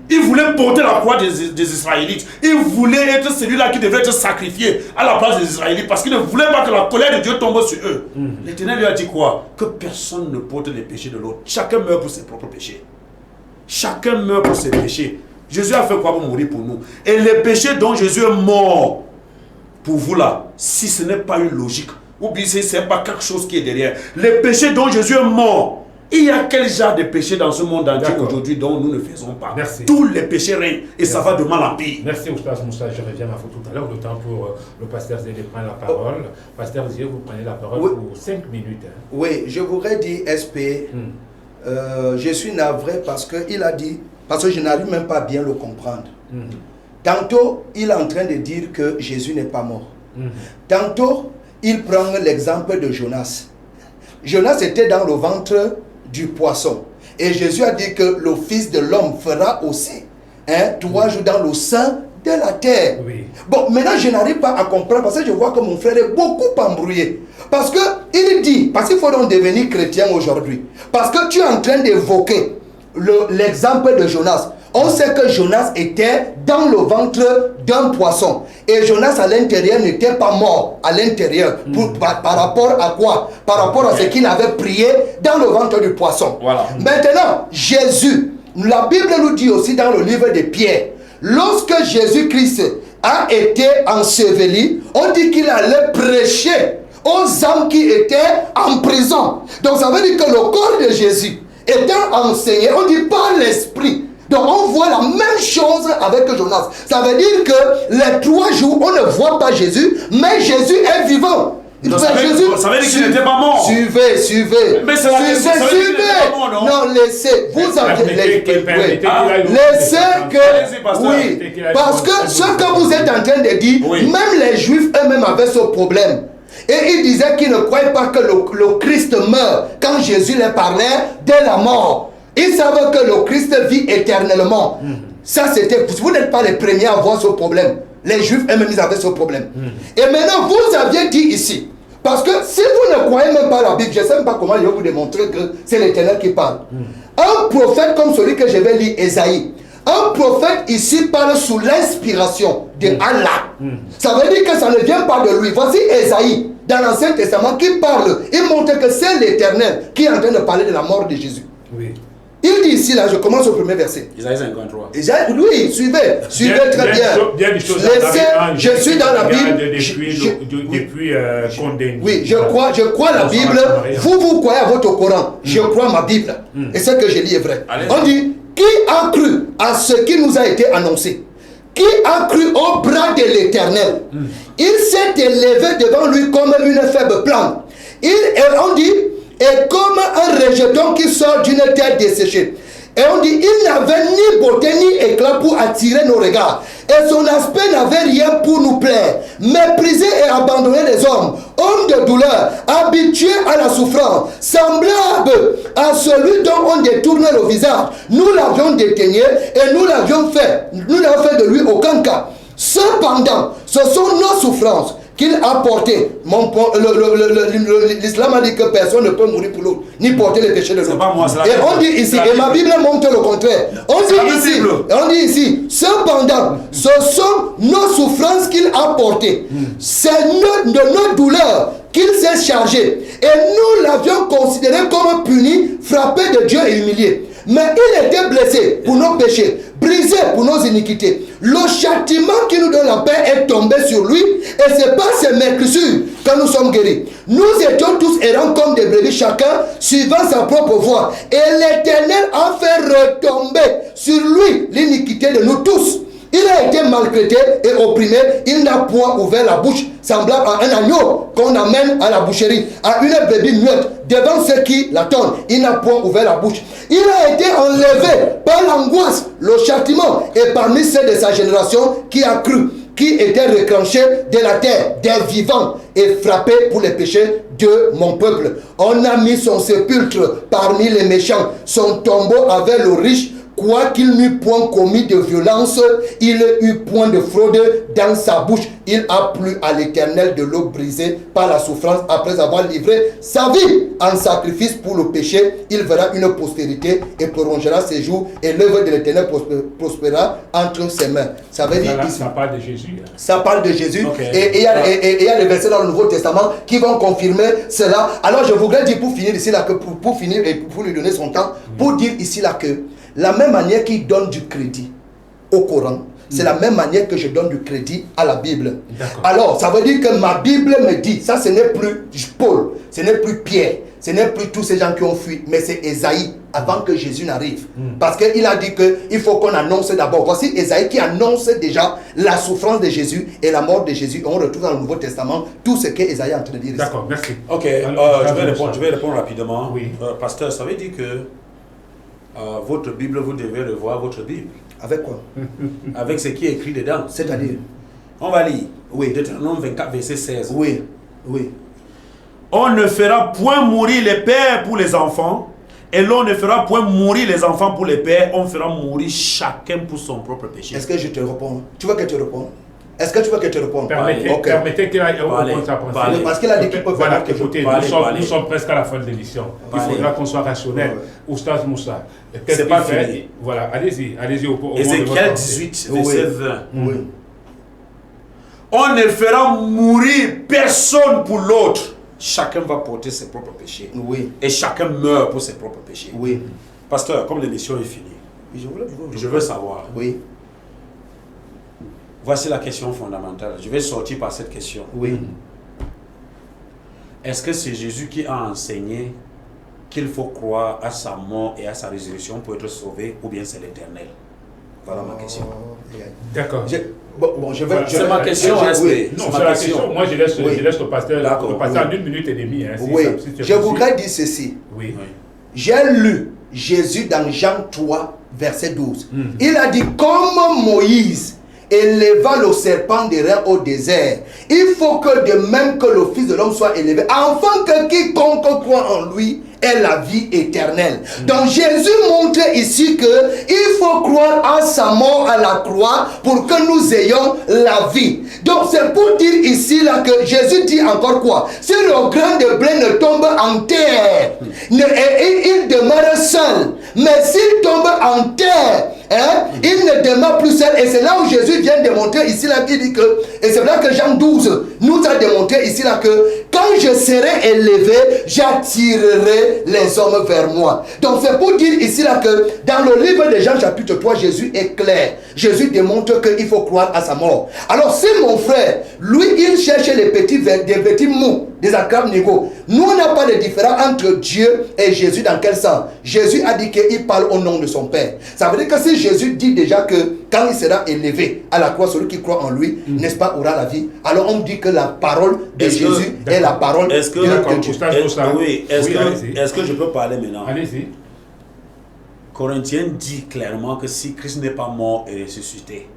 Il voulait porter la croix des Israélites. Il voulait être celui-là qui devait être sacrifié à la place des Israélites parce qu'il ne voulait pas que la colère de Dieu tombe sur eux. L'Éternel lui a dit quoi? Que personne ne porte les péchés de l'autre. Chacun meurt pour ses propres péchés. Chacun meurt pour ses péchés. Jésus a fait quoi pour mourir pour nous? Et les péchés dont Jésus est mort pour vous là, si ce n'est pas une logique, ou bien si ce n'est pas quelque chose qui est derrière, les péchés dont Jésus est mort, il y a quel genre de péché dans ce monde entier aujourd'hui dont nous ne faisons pas? Merci. Tous les péchés règnent et ça va de mal en pire. Merci Oustaz Moussa, je reviens à vous tout à l'heure. Le temps pour le pasteur Zé de prendre la parole. Pasteur Zé, vous prenez la parole pour 5 minutes. Oui, je voudrais dire SP, je suis navré parce qu'il a dit, parce que je n'arrive même pas à bien le comprendre. Tantôt, il est en train de dire que Jésus n'est pas mort. Tantôt, il prend l'exemple de Jonas. Jonas était dans le ventre du poisson. Et Jésus a dit que le Fils de l'homme fera aussi 3 jours dans le sein de la terre. Bon, maintenant je n'arrive pas à comprendre parce que je vois que mon frère est beaucoup embrouillé. Parce qu'il dit, parce qu'il faut donc devenir chrétien aujourd'hui. Parce que tu es en train d'évoquer l'exemple de Jonas. On sait que Jonas était dans le ventre d'un poisson. Et Jonas à l'intérieur n'était pas mort à l'intérieur. Par rapport à quoi? Par rapport à ce qu'il avait prié dans le ventre du poisson. Voilà. Maintenant, Jésus, la Bible nous dit aussi dans le livre de Pierre, lorsque Jésus-Christ a été enseveli, on dit qu'il allait prêcher aux âmes qui étaient en prison. Donc ça veut dire que le corps de Jésus étant enseigné, on dit par l'esprit. Donc on voit la même chose avec Jonas. Ça veut dire que les 3 jours, on ne voit pas Jésus, mais Jésus est vivant. Non, ça veut dire qu'il n'était pas mort. Suivez. Mais c'est la question, ça veut dire qu'il n'était pas mort, non? Non, laissez. Vous aviez laissez que. Oui. Parce que ce que vous êtes en train de dire, même les Juifs eux-mêmes avaient ce problème. Et ils disaient qu'ils ne croyaient pas que le Christ meurt quand Jésus leur parlait dès la mort. Ils savaient que le Christ vit éternellement. Ça, c'était. Vous n'êtes pas les premiers à avoir ce problème. Les Juifs eux-mêmes, ils avaient ce problème. Et maintenant, vous aviez dit ici. Parce que si vous ne croyez même pas la Bible, je ne sais même pas comment je vais vous démontrer que c'est l'Éternel qui parle. Un prophète comme celui que je vais lire, Ésaïe. Un prophète ici parle sous l'inspiration de Allah. Ça veut dire que ça ne vient pas de lui. Voici Ésaïe, dans l'Ancien Testament, qui parle. Il montre que c'est l'Éternel qui est en train de parler de la mort de Jésus. Oui. Il dit ici, là, je commence au premier verset. Isaïe 53. Oui, suivez très bien. Je suis dans la Bible. Depuis condamné. Oui, je crois la Bible. Vous croyez à votre Coran. Je crois ma Bible. Et ce que je lis est vrai. On dit, qui a cru à ce qui nous a été annoncé? Qui a cru au bras de l'Éternel? Il s'est élevé devant lui comme une faible plante. On dit, et comme un rejeton qui sort d'une terre desséchée. Et on dit, il n'avait ni beauté ni éclat pour attirer nos regards. Et son aspect n'avait rien pour nous plaire. Méprisé et abandonné des hommes. Homme de douleur, habitué à la souffrance, semblable à celui dont on détourne le visage. Nous l'avions déteigné et nous l'avons fait de lui aucun cas. Cependant, ce sont nos souffrances qu'il a porté. L'islam a dit que personne ne peut mourir pour l'autre, ni porter les péchés de l'autre. Et on dit ici, et ma Bible montre le contraire. On dit ici, cependant, ce sont nos souffrances qu'il a portées. C'est de nos douleurs qu'il s'est chargé. Et nous l'avions considéré comme puni, frappé de Dieu et humilié. Mais il était blessé pour nos péchés, brisé pour nos iniquités. Le châtiment qui nous donne la paix est tombé sur lui, et c'est par ses meurtrissures que nous sommes guéris. Nous étions tous errants comme des brebis, chacun suivant sa propre voie. Et l'Éternel a fait retomber sur lui l'iniquité de nous tous. Il a été maltraité et opprimé, il n'a point ouvert la bouche, semblable à un agneau qu'on amène à la boucherie, à une brebis muette, devant ceux qui l'attendent. Il n'a point ouvert la bouche. Il a été enlevé par l'angoisse, le châtiment, et parmi ceux de sa génération qui a cru, qui était retranché de la terre, des vivants, et frappé pour les péchés de mon peuple. On a mis son sépulcre parmi les méchants, son tombeau avec le riche. Quoiqu'il n'eût point commis de violence, il eut point de fraude dans sa bouche. Il a plu à l'Éternel de l'eau brisée par la souffrance après avoir livré sa vie en sacrifice pour le péché. Il verra une postérité et prolongera ses jours, et l'œuvre de l'Éternel prospérera entre ses mains. Ça veut dire ça parle de Jésus. Ça parle de Jésus. Okay. Et il y a des versets dans le Nouveau Testament qui vont confirmer cela. Alors je voudrais dire pour finir ici là, que pour finir et pour lui donner son temps, pour dire ici là que la même manière qu'il donne du crédit au Coran, c'est la même manière que je donne du crédit à la Bible. Alors, ça veut dire que ma Bible me dit, ça ce n'est plus Paul, ce n'est plus Pierre, ce n'est plus tous ces gens qui ont fui, mais c'est Ésaïe, avant que Jésus n'arrive. Parce qu'il a dit qu'il faut qu'on annonce d'abord. Voici Ésaïe qui annonce déjà la souffrance de Jésus et la mort de Jésus. On retrouve dans le Nouveau Testament tout ce qu'Ésaïe est en train de dire ici. D'accord, merci. Ok, je vais répondre rapidement. Oui. Pasteur, ça veut dire que votre Bible, vous devez revoir votre Bible. Avec quoi? Avec ce qui est écrit dedans. C'est-à-dire? On va lire. Oui. Deutéronome 24, verset 16. Oui. On ne fera point mourir les pères pour les enfants, et l'on ne fera point mourir les enfants pour les pères, on fera mourir chacun pour son propre péché. Est-ce que je te réponds? Tu veux que je te réponde? Est-ce que tu veux que je te réponde? Permettez qu'il aille au pensée. Parce qu'il a dit qu'il peut faire quelque chose. Écoutez, nous sommes presque à la fin de l'émission. Il faudra qu'on soit rationnel. Oustaz Moussa, c'est pas fini. Voilà, allez-y au Ézéchiel 18, verset 20. Oui. On ne fera mourir personne pour l'autre. Chacun va porter ses propres péchés. Oui. Et chacun meurt pour ses propres péchés. Oui. Pasteur, comme l'émission est finie, je veux savoir. Oui. Voici la question fondamentale. Je vais sortir par cette question. Oui. Est-ce que c'est Jésus qui a enseigné qu'il faut croire à sa mort et à sa résurrection pour être sauvé, ou bien c'est l'Éternel? Voilà ma question. D'accord. C'est ma question, oui. Non, c'est la question. Moi, je laisse le pasteur en 1 minute et demie. Hein, oui, je voudrais dire ceci. Oui. J'ai lu Jésus dans Jean 3, verset 12. Il a dit, comme Moïse éleva le serpent des reins au désert, il faut que de même que le Fils de l'homme soit élevé, afin que quiconque croit en lui ait la vie éternelle. Donc Jésus montre ici que il faut croire à sa mort à la croix pour que nous ayons la vie. Donc c'est pour dire ici là que Jésus dit encore quoi? Si le grain de blé ne tombe en terre, il demeure seul. Mais s'il tombe en terre, il ne demeure plus seul. Et c'est là où Jésus vient démontrer ici là, il dit que, et c'est là que Jean 12 nous a démontré ici là que quand je serai élevé, j'attirerai les hommes vers moi. Donc c'est pour dire ici là que dans le livre de Jean chapitre 3, Jésus est clair. Jésus démontre qu'il faut croire à sa mort. Alors si mon frère, lui, il cherche des petits mots, des acclams négaux. Nous, on n'a pas de différence entre Dieu et Jésus. Dans quel sens? Jésus a dit qu'il parle au nom de son Père. Ça veut dire que si Jésus dit déjà que quand il sera élevé à la croix, celui qui croit en lui, n'est-ce pas, aura la vie. Alors on dit que la parole de Jésus est la parole de Dieu. Est-ce que je peux parler maintenant? Allez-y. Corinthiens dit clairement que si Christ n'est pas mort et ressuscité,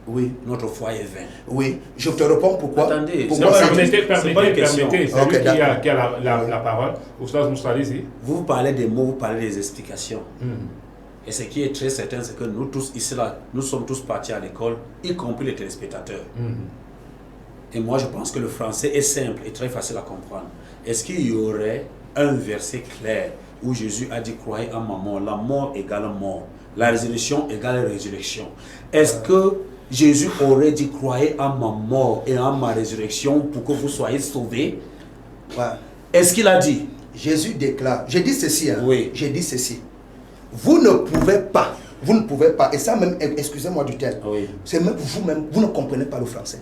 oui, notre foi est vaine. Oui, je te réponds pourquoi. Attendez, Permettez, c'est pas une question. c'est lui qui a la parole. Oustaz Moussa, allez-y. Vous parlez des mots, vous parlez des explications. Et ce qui est très certain, c'est que nous tous ici, là, nous sommes tous partis à l'école, y compris les téléspectateurs. Et moi, je pense que le français est simple et très facile à comprendre. Est-ce qu'il y aurait un verset clair où Jésus a dit « Croyez en ma mort, la mort égale mort, la résurrection égale résurrection ». Est-ce que Jésus aurait dit « Croyez en ma mort et en ma résurrection pour que vous soyez sauvés ». Est-ce qu'il a dit? Jésus déclare, je dis ceci, oui. Je dis ceci. Vous ne pouvez pas, et ça même, excusez-moi du terme, oui. C'est même vous-même, vous ne comprenez pas le français.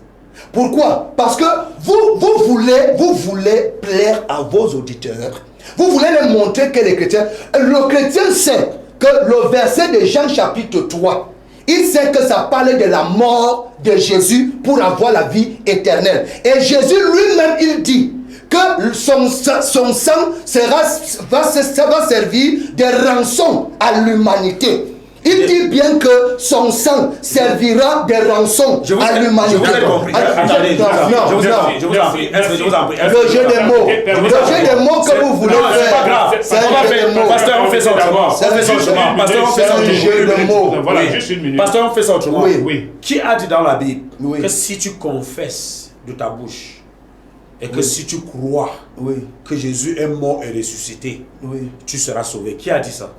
Pourquoi? Parce que vous voulez plaire à vos auditeurs. Vous voulez leur montrer que les chrétiens, le chrétien sait que le verset de Jean chapitre 3, il sait que ça parle de la mort de Jésus pour avoir la vie éternelle. Et Jésus lui-même, il dit que son sang va servir de rançon à l'humanité. Il dit bien que son sang servira de rançon à l'humanité. Je vous ai compris. Attendez, je vous en prie. Le jeu des mots. Le jeu des mots que vous voulez faire. C'est pas grave. Pasteur, on fait ça autrement. Pasteur, on fait ça autrement. Voilà, juste une minute. Pasteur, on fait ça autrement. Oui. Qui a dit dans la Bible que si tu confesses de ta bouche et que si tu crois que Jésus est mort et ressuscité, tu seras sauvé? Qui a dit ça?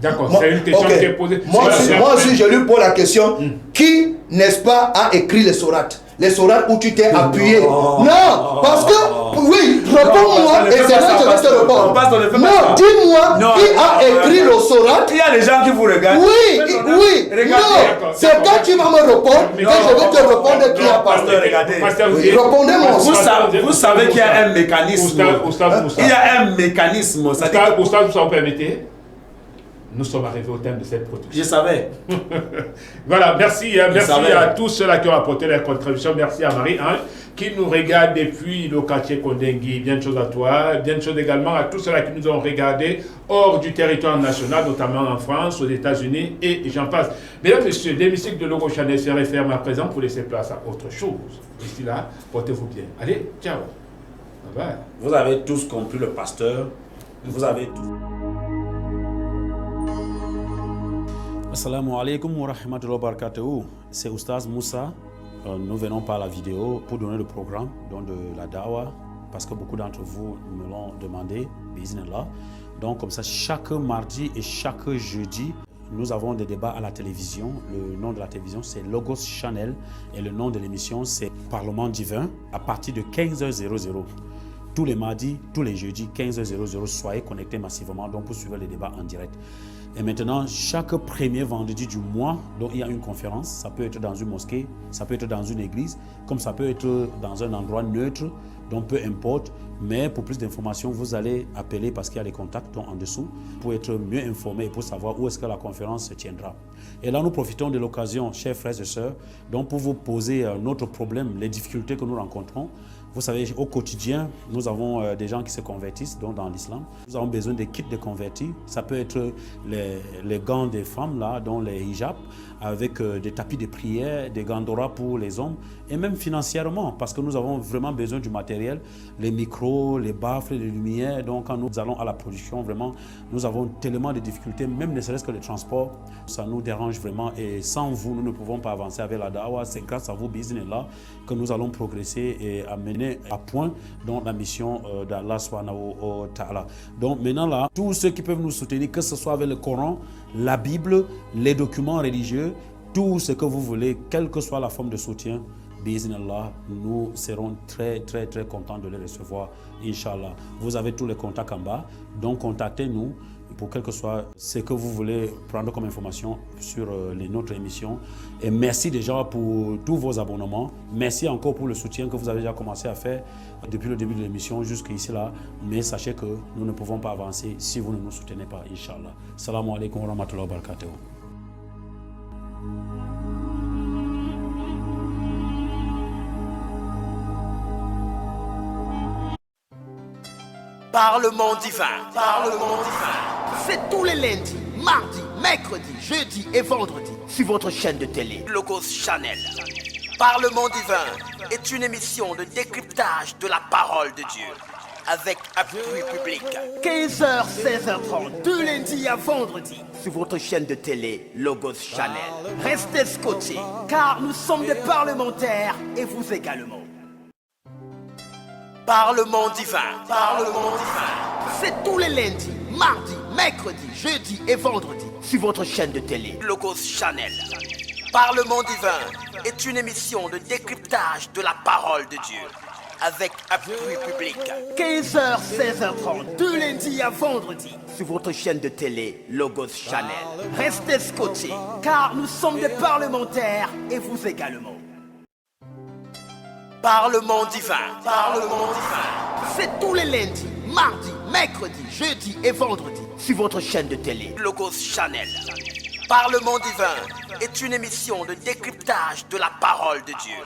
D'accord, c'est une question qui est posée. Moi aussi, je lui pose la question. Qui, n'est-ce pas, a écrit les sourates? Les sourates où tu t'es appuyé. Non, parce que, oui, réponds-moi et c'est là que je vais te répondre. Non, dis-moi, qui a écrit le sourate? Il y a des gens qui vous regardent. Oui, non, c'est quand tu vas me répondre que je vais te répondre qui a parlé. Répondez-moi. Vous savez qu'il y a un mécanisme. Il y a un mécanisme. Oustaz, vous permettez? Nous sommes arrivés au thème de cette production. Je savais. Voilà, merci à tous ceux-là qui ont apporté leur contribution. Merci à Marie-Ange qui nous regarde depuis le quartier Kondengui. Bien de choses à toi. Bien de choses également à tous ceux-là qui nous ont regardés hors du territoire national, notamment en France, aux États-Unis et j'en passe. Mesdames et messieurs, l'hémicycle de Logo Channel se referme à présent pour laisser place à autre chose. D'ici là, portez-vous bien. Allez, ciao. Bye bye. Vous avez tous compris le pasteur. Vous avez tous. Assalamu alaikum wa rahmatullahi wa barakatuh. C'est Oustaz Moussa. Nous venons par la vidéo pour donner le programme de la Dawa parce que beaucoup d'entre vous me l'ont demandé. Bismillah. Donc comme ça, chaque mardi et chaque jeudi, nous avons des débats à la télévision. Le nom de la télévision, c'est Logos Channel et le nom de l'émission, c'est Parlement Divin à partir de 15h00. Tous les mardis, tous les jeudis, 15h00. Soyez connectés massivement donc pour suivre les débats en direct. Et maintenant, chaque premier vendredi du mois, donc il y a une conférence. Ça peut être dans une mosquée, ça peut être dans une église, comme ça peut être dans un endroit neutre, donc peu importe. Mais pour plus d'informations, vous allez appeler parce qu'il y a les contacts en dessous pour être mieux informé et pour savoir où est-ce que la conférence se tiendra. Et là, nous profitons de l'occasion, chers frères et sœurs, donc pour vous poser notre problème, les difficultés que nous rencontrons. Vous savez, au quotidien, nous avons des gens qui se convertissent donc dans l'islam. Nous avons besoin des kits de convertis. Ça peut être les gants des femmes, là, dont les hijabs, avec des tapis de prière, des gandoras pour les hommes, et même financièrement, parce que nous avons vraiment besoin du matériel, les micros, les baffles, les lumières. Donc quand nous allons à la production, vraiment, nous avons tellement de difficultés, même ne serait-ce que le transport, ça nous dérange vraiment. Et sans vous, nous ne pouvons pas avancer avec la dawa. C'est grâce à vos business-là que nous allons progresser et amener à point donc la mission d'Allah subhanahu wa ta'ala. Donc maintenant là, tous ceux qui peuvent nous soutenir, que ce soit avec le Coran, la Bible, les documents religieux, tout ce que vous voulez, quelle que soit la forme de soutien, bi'idhnillah, nous serons très contents de les recevoir, Inch'Allah. Vous avez tous les contacts en bas, donc contactez-nous pour quel que soit ce que vous voulez prendre comme information sur notre émission. Et merci déjà pour tous vos abonnements. Merci encore pour le soutien que vous avez déjà commencé à faire depuis le début de l'émission jusqu'ici là. Mais sachez que nous ne pouvons pas avancer si vous ne nous soutenez pas, Inch'Allah. Salam alaikum wa rahmatullahi wa barakatuh. Parlement divin, Parlement divin. C'est tous les lundis, mardis, mercredis, jeudis et vendredis sur votre chaîne de télé, Logos Channel. Parlement divin est une émission de décryptage de la parole de Dieu avec appui public. 15h, 16h30, de lundi à vendredi sur votre chaîne de télé, Logos Channel. Restez scotchés car nous sommes des parlementaires et vous également. Parlement divin, Parlement divin. C'est tous les lundis, mardis, mercredis, jeudis et vendredis sur votre chaîne de télé, Logos Channel. Parlement divin est une émission de décryptage de la parole de Dieu avec appui public. 15h, 16h30, de lundi à vendredi sur votre chaîne de télé, Logos Channel. Restez scotchés car nous sommes des parlementaires et vous également. Parlement divin, Parlement divin. C'est tous les lundis, mardis, mercredis, jeudis et vendredis sur votre chaîne de télé, Logos Channel. Parlement divin est une émission de décryptage de la parole de Dieu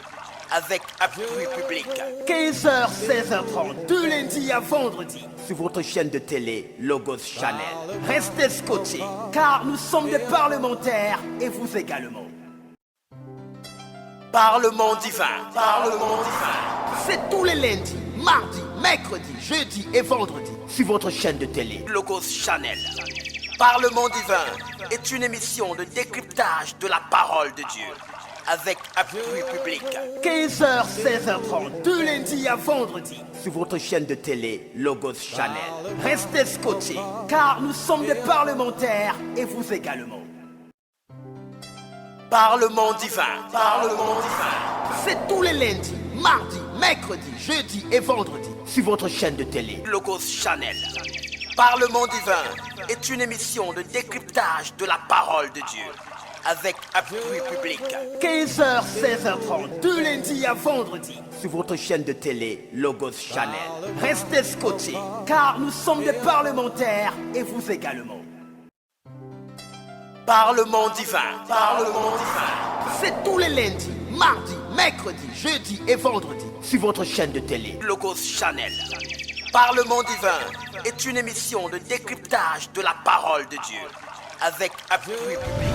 avec appui public. 15h, 16h30, de lundi à vendredi sur votre chaîne de télé, Logos Channel. Restez scotchés car nous sommes des parlementaires et vous également. Parlement divin, Parlement divin. C'est tous les lundis, mardis, mercredis, jeudis et vendredis sur votre chaîne de télé, Logos Channel. Parlement divin est une émission de décryptage de la parole de Dieu avec appui public. 15h, 16h30, de lundi à vendredi sur votre chaîne de télé, Logos Channel. Restez scotchés car nous sommes des parlementaires et vous également. Parlement divin, Parlement divin. C'est tous les lundis, mardis, mercredis, jeudis et vendredis sur votre chaîne de télé, Logos Channel. Parlement divin est une émission de décryptage de la parole de Dieu avec appui public. 15h, 16h30, de lundi à vendredi sur votre chaîne de télé, Logos Channel. Restez scotchés car nous sommes des parlementaires et vous également. Parlement divin, Parlement divin. C'est tous les lundis, mardis, mercredis, jeudis et vendredis sur votre chaîne de télé, Logos Channel. Parlement divin est une émission de décryptage de la parole de Dieu avec appui public.